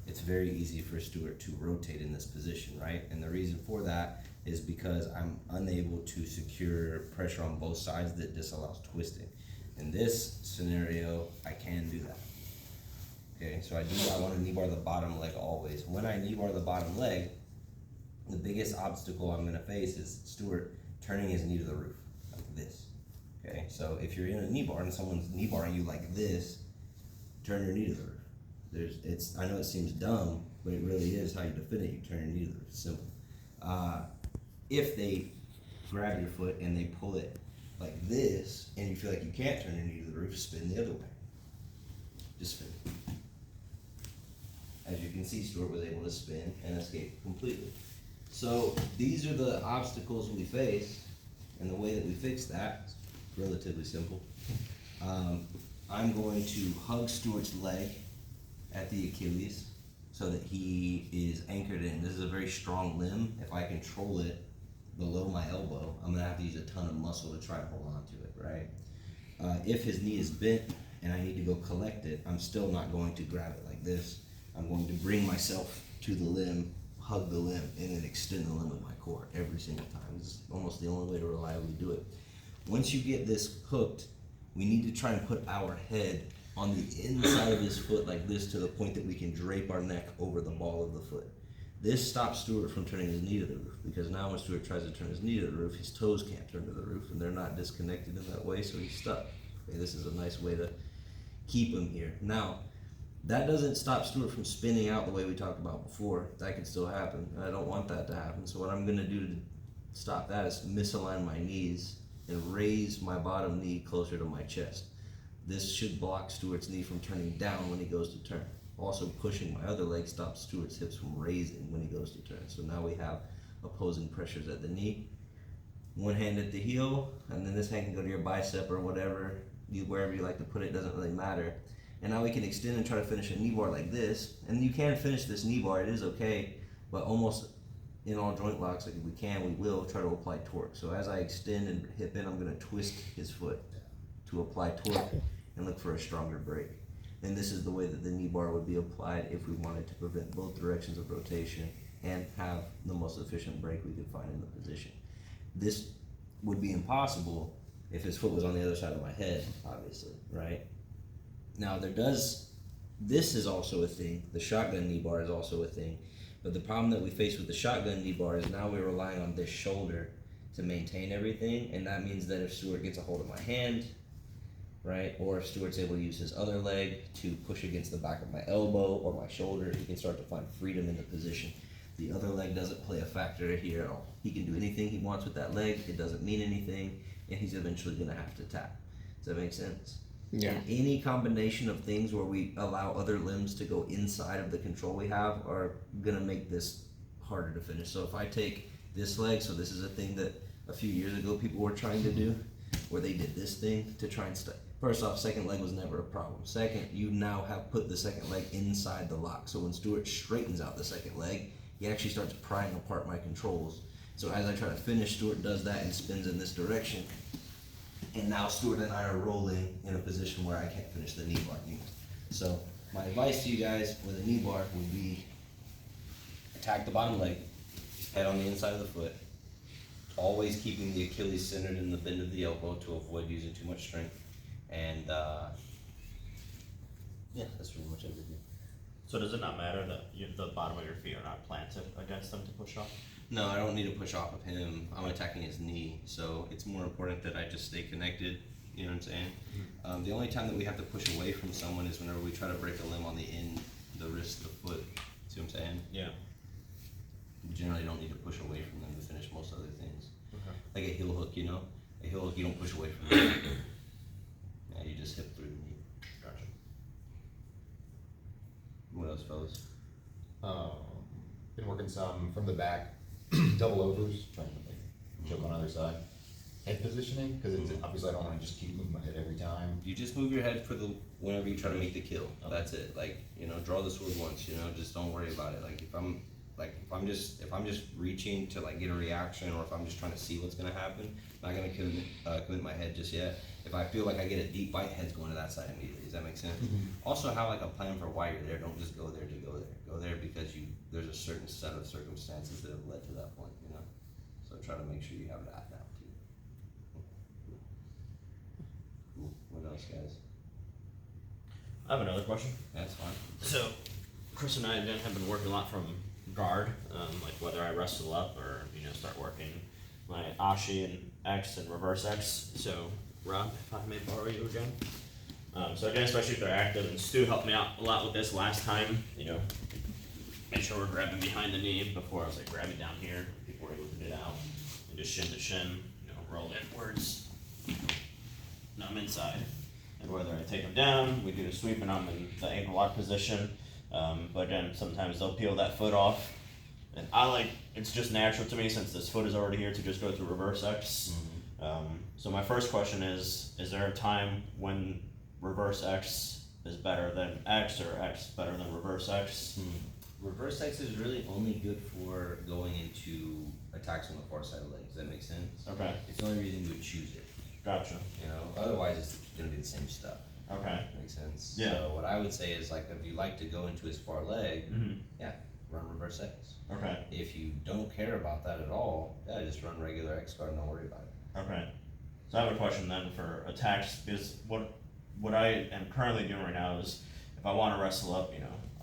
it's very easy for Stewart to rotate in this position, right? And the reason for that is because I'm unable to secure pressure on both sides that disallows twisting. In this scenario, I can do that. Okay, so I want to knee bar the bottom leg always. When I knee bar the bottom leg, the biggest obstacle I'm going to face is Stewart turning his knee to the roof, like this. Okay, so if you're in a knee bar and someone's knee barring you like this, turn your knee to the roof. I know it seems dumb, but it really is how you defend it. You turn your knee to the roof. It's simple. If they grab your foot and they pull it like this, and you feel like you can't turn your knee to the roof, spin the other way. Just spin. As you can see, Stewart was able to spin and escape completely. So these are the obstacles we face, and the way that we fix that is relatively simple. I'm going to hug Stewart's leg at the Achilles so that he is anchored in. This is a very strong limb. If I control it below my elbow, I'm gonna have to use a ton of muscle to try and hold on to it, right? If his knee is bent and I need to go collect it, I'm still not going to grab it like this. I'm going to bring myself to the limb, hug the limb, and then extend the limb with my core every single time. This is almost the only way to reliably do it. Once you get this hooked, we need to try and put our head on the inside of his foot like this to the point that we can drape our neck over the ball of the foot. This stops Stewart from turning his knee to the roof, because now when Stewart tries to turn his knee to the roof, his toes can't turn to the roof, and they're not disconnected in that way, so he's stuck. Okay, this is a nice way to keep him here. Now, that doesn't stop Stewart from spinning out the way we talked about before. That can still happen. I don't want that to happen, so what I'm gonna do to stop that is misalign my knees and raise my bottom knee closer to my chest. This should block Stewart's knee from turning down when he goes to turn. Also, pushing my other leg stops Stewart's hips from raising when he goes to turn. So now we have opposing pressures at the knee. One hand at the heel, and then this hand can go to your bicep or whatever, wherever you like to put it, doesn't really matter. And now we can extend and try to finish a knee bar like this. And you can finish this knee bar, it is okay, but almost in all joint locks, like if we can, we will try to apply torque. So as I extend and hip in, I'm gonna twist his foot to apply torque and look for a stronger break. And this is the way that the knee bar would be applied if we wanted to prevent both directions of rotation and have the most efficient break we could find in the position. This would be impossible if his foot was on the other side of my head, obviously, right? Now this is also a thing. The shotgun knee bar is also a thing. But the problem that we face with the shotgun knee bar is now we're relying on this shoulder to maintain everything, and that means that if Stewart gets a hold of my hand, right, or if Stewart's able to use his other leg to push against the back of my elbow or my shoulder, he can start to find freedom in the position. The other leg doesn't play a factor here at all. He can do anything he wants with that leg, it doesn't mean anything, and he's eventually gonna have to tap. Does that make sense? Yeah. And any combination of things where we allow other limbs to go inside of the control we have are gonna make this harder to finish. So if I take this leg, so this is a thing that a few years ago people were trying to do, where they did this thing to try and first off, second leg was never a problem. Second, you now have put the second leg inside the lock. So when Stewart straightens out the second leg, he actually starts prying apart my controls. So as I try to finish, Stewart does that and spins in this direction. And now Stewart and I are rolling in a position where I can't finish the knee bar anymore. So my advice to you guys with a knee bar would be attack the bottom leg, head on the inside of the foot, always keeping the Achilles centered in the bend of the elbow to avoid using too much strength. And yeah, that's pretty much everything. So does it not matter that the bottom of your feet are not planted against them to push off? No, I don't need to push off of him. I'm attacking his knee, so it's more important that I just stay connected You know what I'm saying? The only time that we have to push away from someone is whenever we try to break a limb on the wrist, the foot. See what I'm saying? Yeah. We generally don't need to push away from them to finish most other things. Okay. Like a heel hook, you know? A heel hook, you don't push away from them. Yeah, you just hip through the knee. Gotcha. What else, fellas? Been working some from the back, double overs, trying to like choke on either side. Head positioning, because it's obviously I don't want to just keep moving my head every time. You just move your head for whenever you try to make the kill. That's it. Like, you know, draw the sword once, you know, just don't worry about it. Like if I'm just reaching to like get a reaction, or if I'm just trying to see what's gonna happen, I'm not gonna commit my head just yet. If I feel like I get a deep bite, head's going to that side immediately. Does that make sense? Also have like a plan for why you're there. Don't just go there to go there. Go there because there's a certain set of circumstances that have led to that point, you know? So try to make sure you have that down too. Cool. What else, guys? I have another question. That's fine. So, Chris and I again have been working a lot from guard, like whether I wrestle up or start working my Ashi and X and reverse X. So, Rob, if I may borrow you again. So again, especially if they're active, and Stu helped me out a lot with this last time. Make sure we're grabbing behind the knee. Before I was like grabbing down here, people were able to get out and just shin to shin, roll inwards. Now I'm inside. And whether I take them down, we do the sweep and I'm in the ankle lock position. But then sometimes they'll peel that foot off. And it's just natural to me since this foot is already here to just go through reverse X. So my first question is there a time when reverse X is better than X or X better than reverse X? Reverse X is really only good for going into attacks on the far side of the leg. Does that make sense? Okay, It's the only reason you would choose it. gotcha. Otherwise it's gonna be the same stuff. Okay. Makes sense. Yeah. So what I would say is like if you like to go into his far leg, run reverse X. Okay. If you don't care about that at all, just run regular X guard and don't worry about it. Okay. So I have a question then for attacks, because what I am currently doing right now is if I want to wrestle up,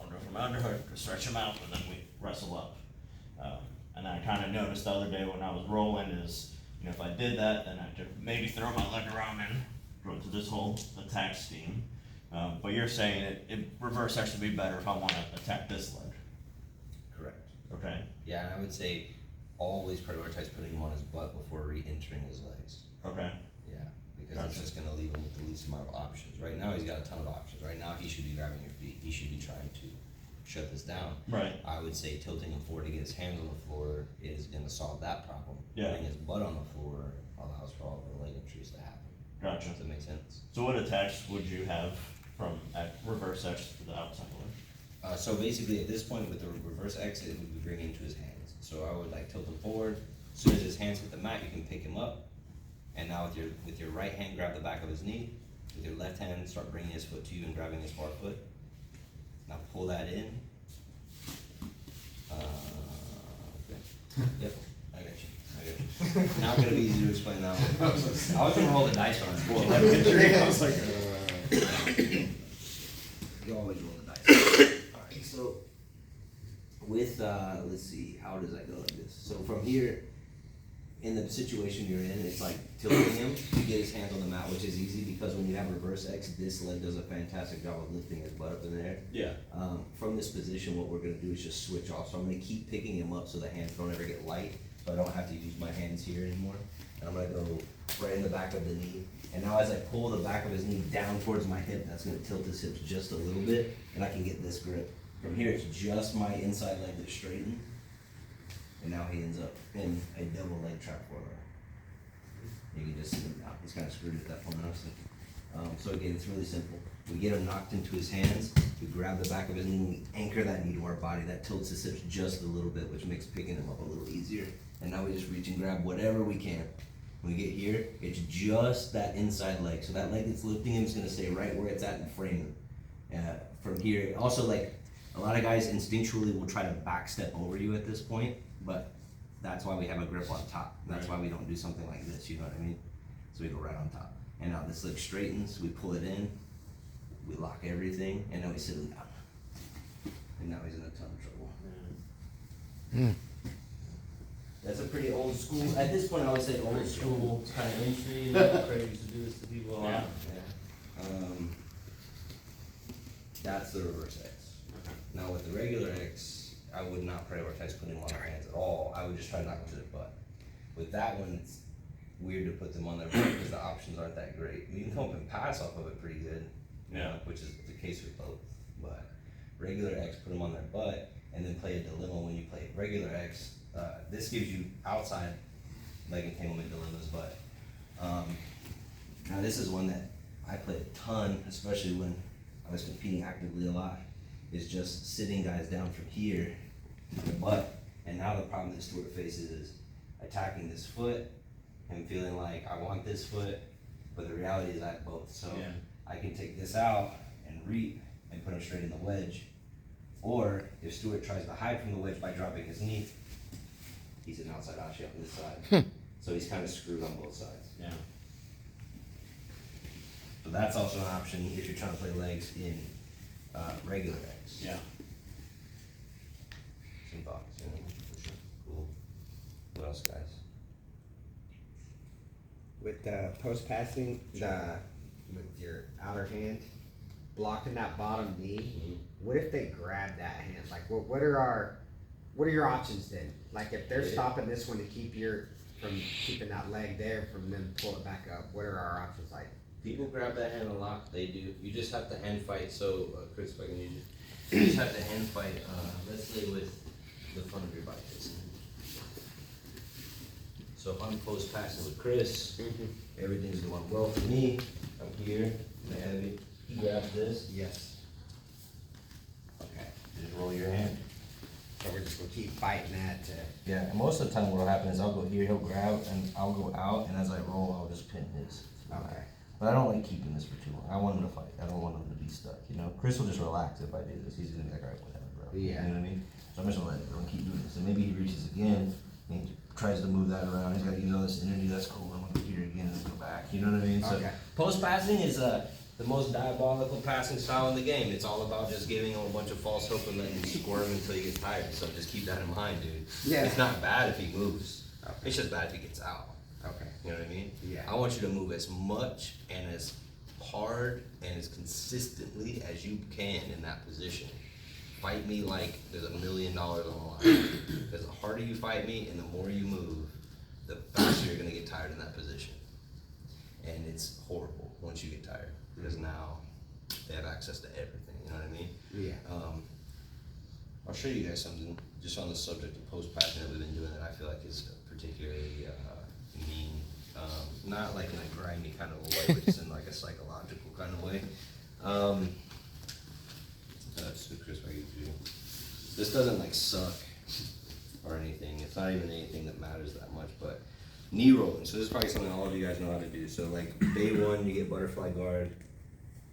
I'll go from my underhook, stretch him out, and then we wrestle up. And I kind of noticed the other day when I was rolling is, if I did that, then I could maybe throw my leg around and go into this whole attack scheme. But you're saying it reverse X would be better if I want to attack this leg. Correct. Okay. Yeah, and I would say always prioritize putting him on his butt before re-entering his legs. Okay. Yeah, because it's just gonna leave him with the least amount of options. Right now, he's got a ton of options. Right now, he should be grabbing your feet. He should be trying to shut this down. Right. I would say tilting him forward to get his hands on the floor is gonna solve that problem. Yeah. Putting his butt on the floor allows for all the leg entries to happen. Gotcha. Does that make sense? So what attacks would you have from reverse X to the outside leg? So basically, at this point, with the reverse exit, it would be bringing into his hands. So I would tilt him forward. As soon as his hands hit the mat, you can pick him up. And now with your right hand, grab the back of his knee. With your left hand, start bringing his foot to you and grabbing his far foot. Now pull that in. Okay. Yep, I got you. Now it's gonna be easy to explain that one. I was gonna roll the dice on it. I was like, You always roll the dice. Alright, so with let's see, how does that go like this? So from here, in the situation you're in, it's like tilting him to get his hands on the mat, which is easy because when you have reverse X, this leg does a fantastic job of lifting his butt up in the air. Yeah. From this position, what we're gonna do is just switch off. So I'm gonna keep picking him up so the hands don't ever get light, so I don't have to use my hands here anymore. And I'm gonna go right in the back of the knee. And now as I pull the back of his knee down towards my hip, that's gonna tilt his hips just a little bit, and I can get this grip. From here, it's just my inside leg that's straightened. And now he ends up in a double leg trap for her. You can just see him now. He's kind of screwed at that point, honestly. So again, it's really simple. We get him knocked into his hands. We grab the back of his knee and we anchor that knee to our body. That tilts his hips just a little bit, which makes picking him up a little easier. And now we just reach and grab whatever we can. When we get here, it's just that inside leg. So that leg that's lifting him is going to stay right where it's at and frame him. From here, also a lot of guys instinctually will try to backstep over you at this point, but that's why we have a grip on top. That's why we don't do something like this, you know what I mean? So we go right on top. And now this leg straightens, we pull it in, we lock everything, and now we sit him down. And now he's in a ton of trouble. That's a pretty old school, at this point I would say old school kind of entry, like Craig used to do this to people. Yeah. That's the reverse X. Now with the regular X, I would not prioritize putting them on their hands at all, I would just try to knock them to their butt. With that one, it's weird to put them on their butt because the options aren't that great. You can come up and pass off of it pretty good, you know, which is the case with both. But regular X, put them on their butt, and then play a dilemma when you play regular X. This gives you outside leg entanglement dilemmas, but now this is one that I play a ton, especially when I was competing actively a lot, is just sitting guys down from here to the butt. And now the problem that Stuart faces is attacking this foot and feeling like I want this foot, but the reality is I have both. So I can take this out and reap and put him straight in the wedge. Or if Stuart tries to hide from the wedge by dropping his knee, he's an outside Ashi on this side. So he's kind of screwed on both sides. Yeah. So that's also an option if you're trying to play legs in regular X. Yeah. Some thoughts, you know, for sure. Cool. What else, guys? With the post passing, with your outer hand blocking that bottom knee, what if they grab that hand? Like, what are your options then? Like, if they're stopping this one to keep from keeping that leg there, from them to pull it back up, what are our options like? People grab that hand a lot, they do. You just have to hand fight, so, Chris, if I can use you just have to hand fight, let's say with the front of your bike. So if I'm post passing with Chris, everything's going well for me. I'm here, I'm heavy. He grabs this. Yes. Okay. Just roll your hand. So we're just gonna keep fighting that to. Yeah, and most of the time what'll happen is I'll go here, he'll grab, and I'll go out, and as I roll, I'll just pin his. Okay. But I don't like keeping this for too long. I want him to fight. I don't want him to be stuck, you know? Chris will just relax if I do this. He's gonna be like, alright, whatever, bro. Yeah. You know what I mean? So I'm just gonna let him keep doing this. And maybe he reaches again, and he tries to move that around. He's gotta use all this energy. That's cool. I'm gonna go here again and then go back. You know what I mean? So Okay. post passing is the most diabolical passing style in the game. It's all about just giving him a bunch of false hope and letting him squirm until he gets tired. So just keep that in mind, dude. Yeah. It's not bad if he moves. Okay. It's just bad if he gets out. Okay. You know what I mean? Yeah. I want you to move as much and as hard and as consistently as you can in that position. Fight me like there's $1 million on the line. Because the harder you fight me and the more you move, the faster you're gonna get tired in that position. And it's horrible once you get tired, because now they have access to everything, you know what I mean? Yeah. I'll show you guys something just on the subject of post passing that we've been doing that I feel like is particularly mean. Not like in a grindy kind of a way, but just in like a psychological kind of way. That's Chris, I give you. This doesn't like suck or anything. It's not even anything that matters that much, but knee rolling. So this is probably something all of you guys know how to do. So like day one, you get butterfly guard.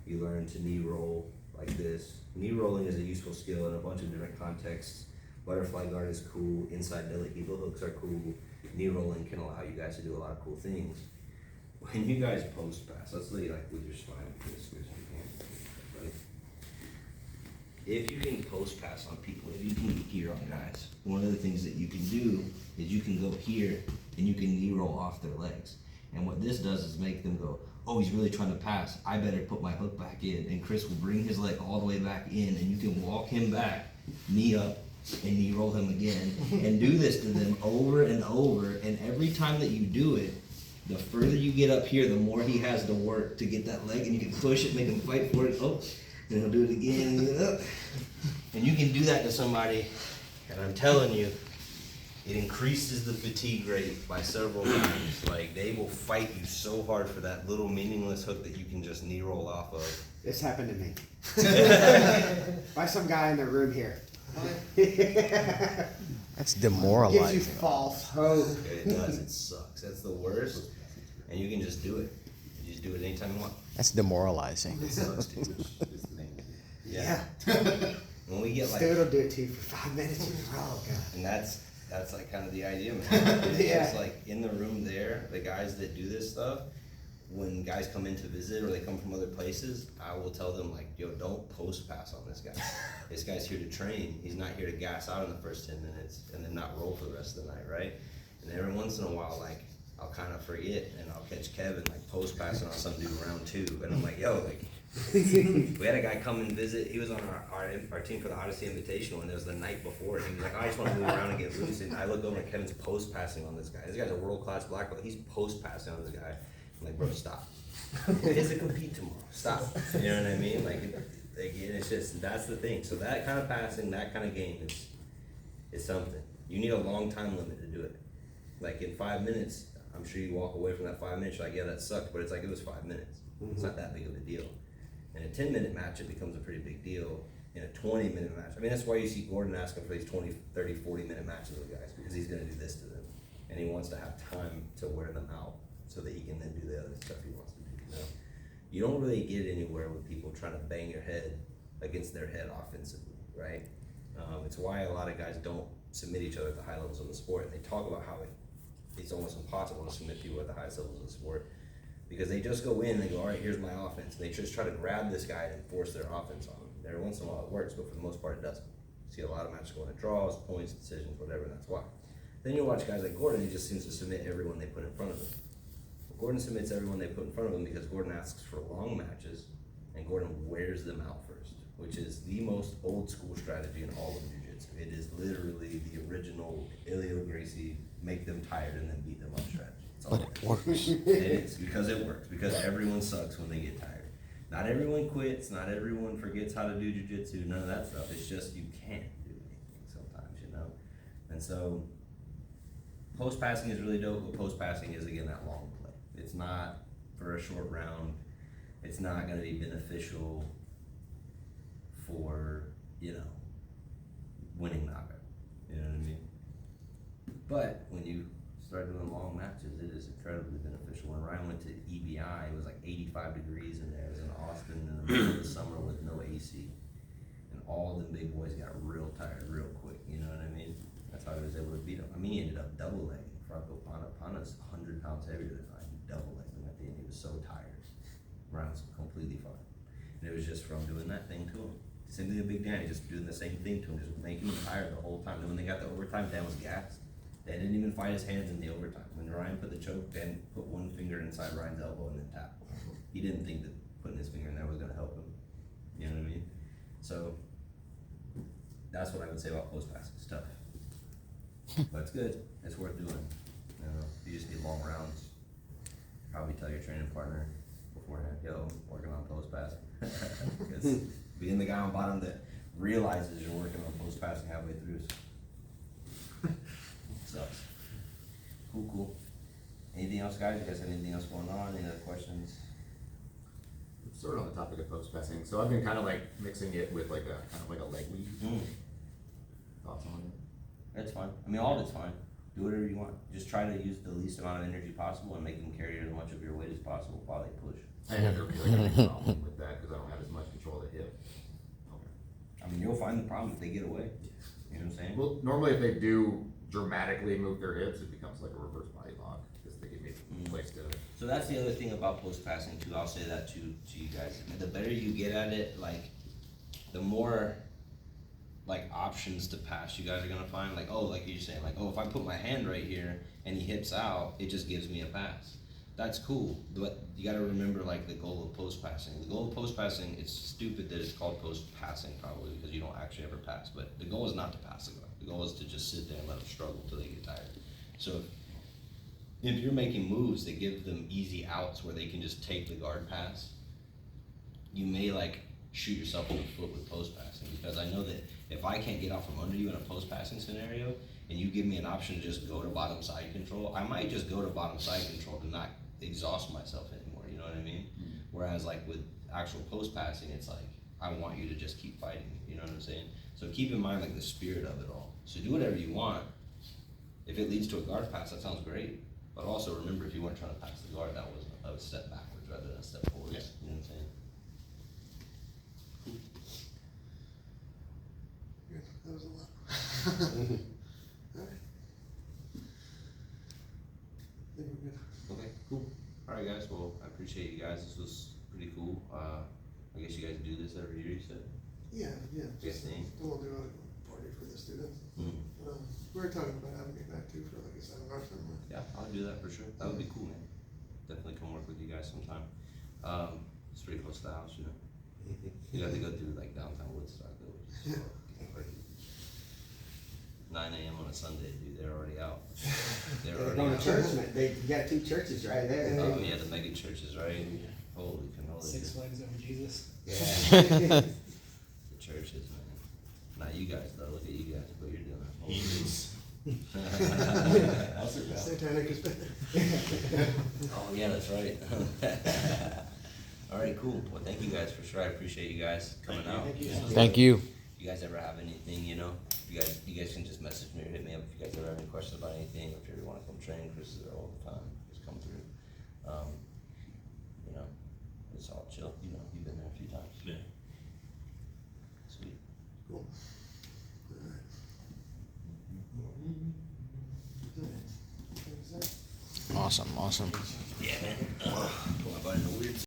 You learn to knee roll like this. Knee rolling is a useful skill in a bunch of different contexts. Butterfly guard is cool. Inside belly eagle hooks are cool. Knee rolling can allow you guys to do a lot of cool things. When you guys post pass, let's lay like with your spine like this, right? If you can post pass on people, if you can get here on guys, one of the things that you can do is you can go here and you can knee roll off their legs. And what this does is make them go, oh, he's really trying to pass. I better put my hook back in. And Chris will bring his leg all the way back in, and you can walk him back, knee up, and knee roll him again. And do this to them over and over. And every time that you do it, the further you get up here, the more he has to work to get that leg, and you can push it, make him fight for it. Oh, then he'll do it again. And you can do that to somebody, and I'm telling you, it increases the fatigue rate by several times. Like, they will fight you so hard for that little meaningless hook that you can just knee roll off of. This happened to me. By some guy in the room here. That's Gives you demoralizing. false hope. It does, it sucks. That's the worst. And you can just do it. You just do it anytime you want. That's demoralizing. It sucks, dude. Yeah. When we get like, Stuart will do it to you for 5 minutes in a row. God. and that's like kind of the idea, man. It's Yeah. just like in the room there, the guys that do this stuff, when guys come in to visit or they come from other places, I will tell them like, yo, don't post pass on this guy. This guy's here to train. He's not here to gas out in the first 10 minutes and then not roll for the rest of the night, right? And every once in a while, like, I'll kind of forget, and I'll catch Kevin, like, post passing on some dude round 2, and I'm like, yo, like, we had a guy come and visit, he was on our team for the Odyssey Invitational, and it was the night before, and he was like, I just want to move around and get loose, and I look over and Kevin's post passing on this guy. This guy's a world-class black belt, he's post passing on this guy. I'm like, bro, stop. He has to compete tomorrow, stop. You know what I mean? Like, it's just, that's the thing. So that kind of passing, that kind of game is something. You need a long time limit to do it. Like, in 5 minutes, I'm sure you walk away from that 5 minutes, you're like, yeah, that sucked, but it's like, it was 5 minutes. It's not that big of a deal. In a 10-minute match, it becomes a pretty big deal. In a 20-minute match, I mean, that's why you see Gordon asking for these 20, 30, 40-minute matches with guys, because he's gonna do this to them. And he wants to have time to wear them out so that he can then do the other stuff he wants to do, you know? You don't really get anywhere with people trying to bang your head against their head offensively, right? It's why a lot of guys don't submit each other at the high levels of the sport. And they talk about how it's almost impossible to submit people at the highest levels of the sport, because they just go in and they go, all right, here's my offense. And they just try to grab this guy and force their offense on him. Every once in a while it works, but for the most part it doesn't. You see a lot of matches going to draws, points, decisions, whatever, and that's why. Then you watch guys like Gordon, he just seems to submit everyone they put in front of him. Gordon submits everyone they put in front of him because Gordon asks for long matches, and Gordon wears them out first, which is the most old school strategy in all of jiu-jitsu. It is literally the original Ilio Gracie, make them tired and then beat them up strategy. But it works. It is, because it works, because everyone sucks when they get tired. Not everyone quits, not everyone forgets how to do jiu-jitsu, none of that stuff. It's just you can't do anything sometimes, you know? And so, post passing is really dope, but post passing is, again, that long play. It's not for a short round. It's not gonna be beneficial for, you know, winning knockout. You know what I mean? But when you start doing long matches, it is incredibly beneficial. When Ryan went to EBI, it was like 85 degrees in there. It was in Austin in the middle of the summer with no AC. And all the big boys got real tired real quick, you know what I mean? That's how he was able to beat him. I mean, he ended up double legging Franco Pana. Pana's 100 pounds heavier than I. He double legged him at the end. He was so tired. Ryan's completely fine. And it was just from doing that thing to him. Same thing to Big Danny, just doing the same thing to him, just making him tired the whole time. Then when they got the overtime, Dan was gassed. Dan didn't even fight his hands in the overtime. When Ryan put the choke, Dan put one finger inside Ryan's elbow and then tapped. He didn't think that putting his finger in there was gonna help him. You know what I mean? So, that's what I would say about post passing. It's tough. But it's good. It's worth doing. You know, you just need long rounds. Probably tell your training partner beforehand, yo, I'm working on post passing. Because being the guy on bottom that realizes you're working on post passing halfway through sucks. Cool. Anything else, guys? You guys have anything else going on? Any other questions? Sort of on the topic of post passing, so I've been kind of like mixing it with like a kind of like a leg weave. Thoughts on it? That's fine. I mean, all of it's fine. Do whatever you want. Just try to use the least amount of energy possible and make them carry as much of your weight as possible while they push. I have really like a big problem with that because I don't have as much control of the hip. Okay. I mean, you'll find the problem if they get away. You know what I'm saying? Well, normally if they do dramatically move their hips, it becomes like a reverse body lock because they give me a place to. So that's the other thing about post passing too. I'll say that to you guys. I mean, the better you get at it, like, the more like options to pass you guys are gonna find. Like, oh, like you're saying, like, oh, if I put my hand right here and he hips out, it just gives me a pass. That's cool, but you gotta remember like the goal of post passing. The goal of post passing, it's stupid that it's called post passing probably because you don't actually ever pass. But the goal is not to pass the guard. The goal is to just sit there and let them struggle until they get tired. So if you're making moves that give them easy outs where they can just take the guard pass, you may like shoot yourself in the foot with post passing, because I know that if I can't get out from under you in a post passing scenario and you give me an option to just go to bottom side control, I might just go to bottom side control to not exhaust myself anymore, you know what I mean? Whereas like with actual post passing, it's like, I want you to just keep fighting, you know what I'm saying? So keep in mind like the spirit of it all. So do whatever you want. If it leads to a guard pass, that sounds great. But also remember, if you weren't trying to pass the guard, that was a step backwards rather than a step forward. Yeah. You know what I'm saying? Good, that was a lot. Alright. I think we're good. Okay, cool. Alright guys, well, I appreciate you guys. This was pretty cool. I guess you guys do this every year, you said? Yeah, Good thing. We'll do a party for the students. Mm. We were talking about having it back too for like a seminar. do that for sure. That would be cool, man. Definitely come work with you guys sometime. It's pretty close to the house, you know. You have to go through like downtown Woodstock though, which is fucking crazy. 9 a.m. on a Sunday, dude. They're already out. They're They're already going out. to church, man. You got 2 churches right there. Oh yeah, the mega churches, right? Holy cannoli. Six Flags over Jesus. Yeah. The churches, man. Not you guys though. Look at you guys. What you're doing. Holy I'll sit down. Satanic is better. Oh yeah, that's right. All right, cool. Well, thank you guys for sure. I appreciate you guys coming out. Thank you. If you guys ever have anything, you know, you guys can just message me or hit me up if you guys ever have any questions about anything. If you ever want to come train, Chris is there all the time. Just come through. You know, it's all chill. You know, you've been there a few times. Yeah. Sweet. Cool. Awesome, awesome. Yeah, man.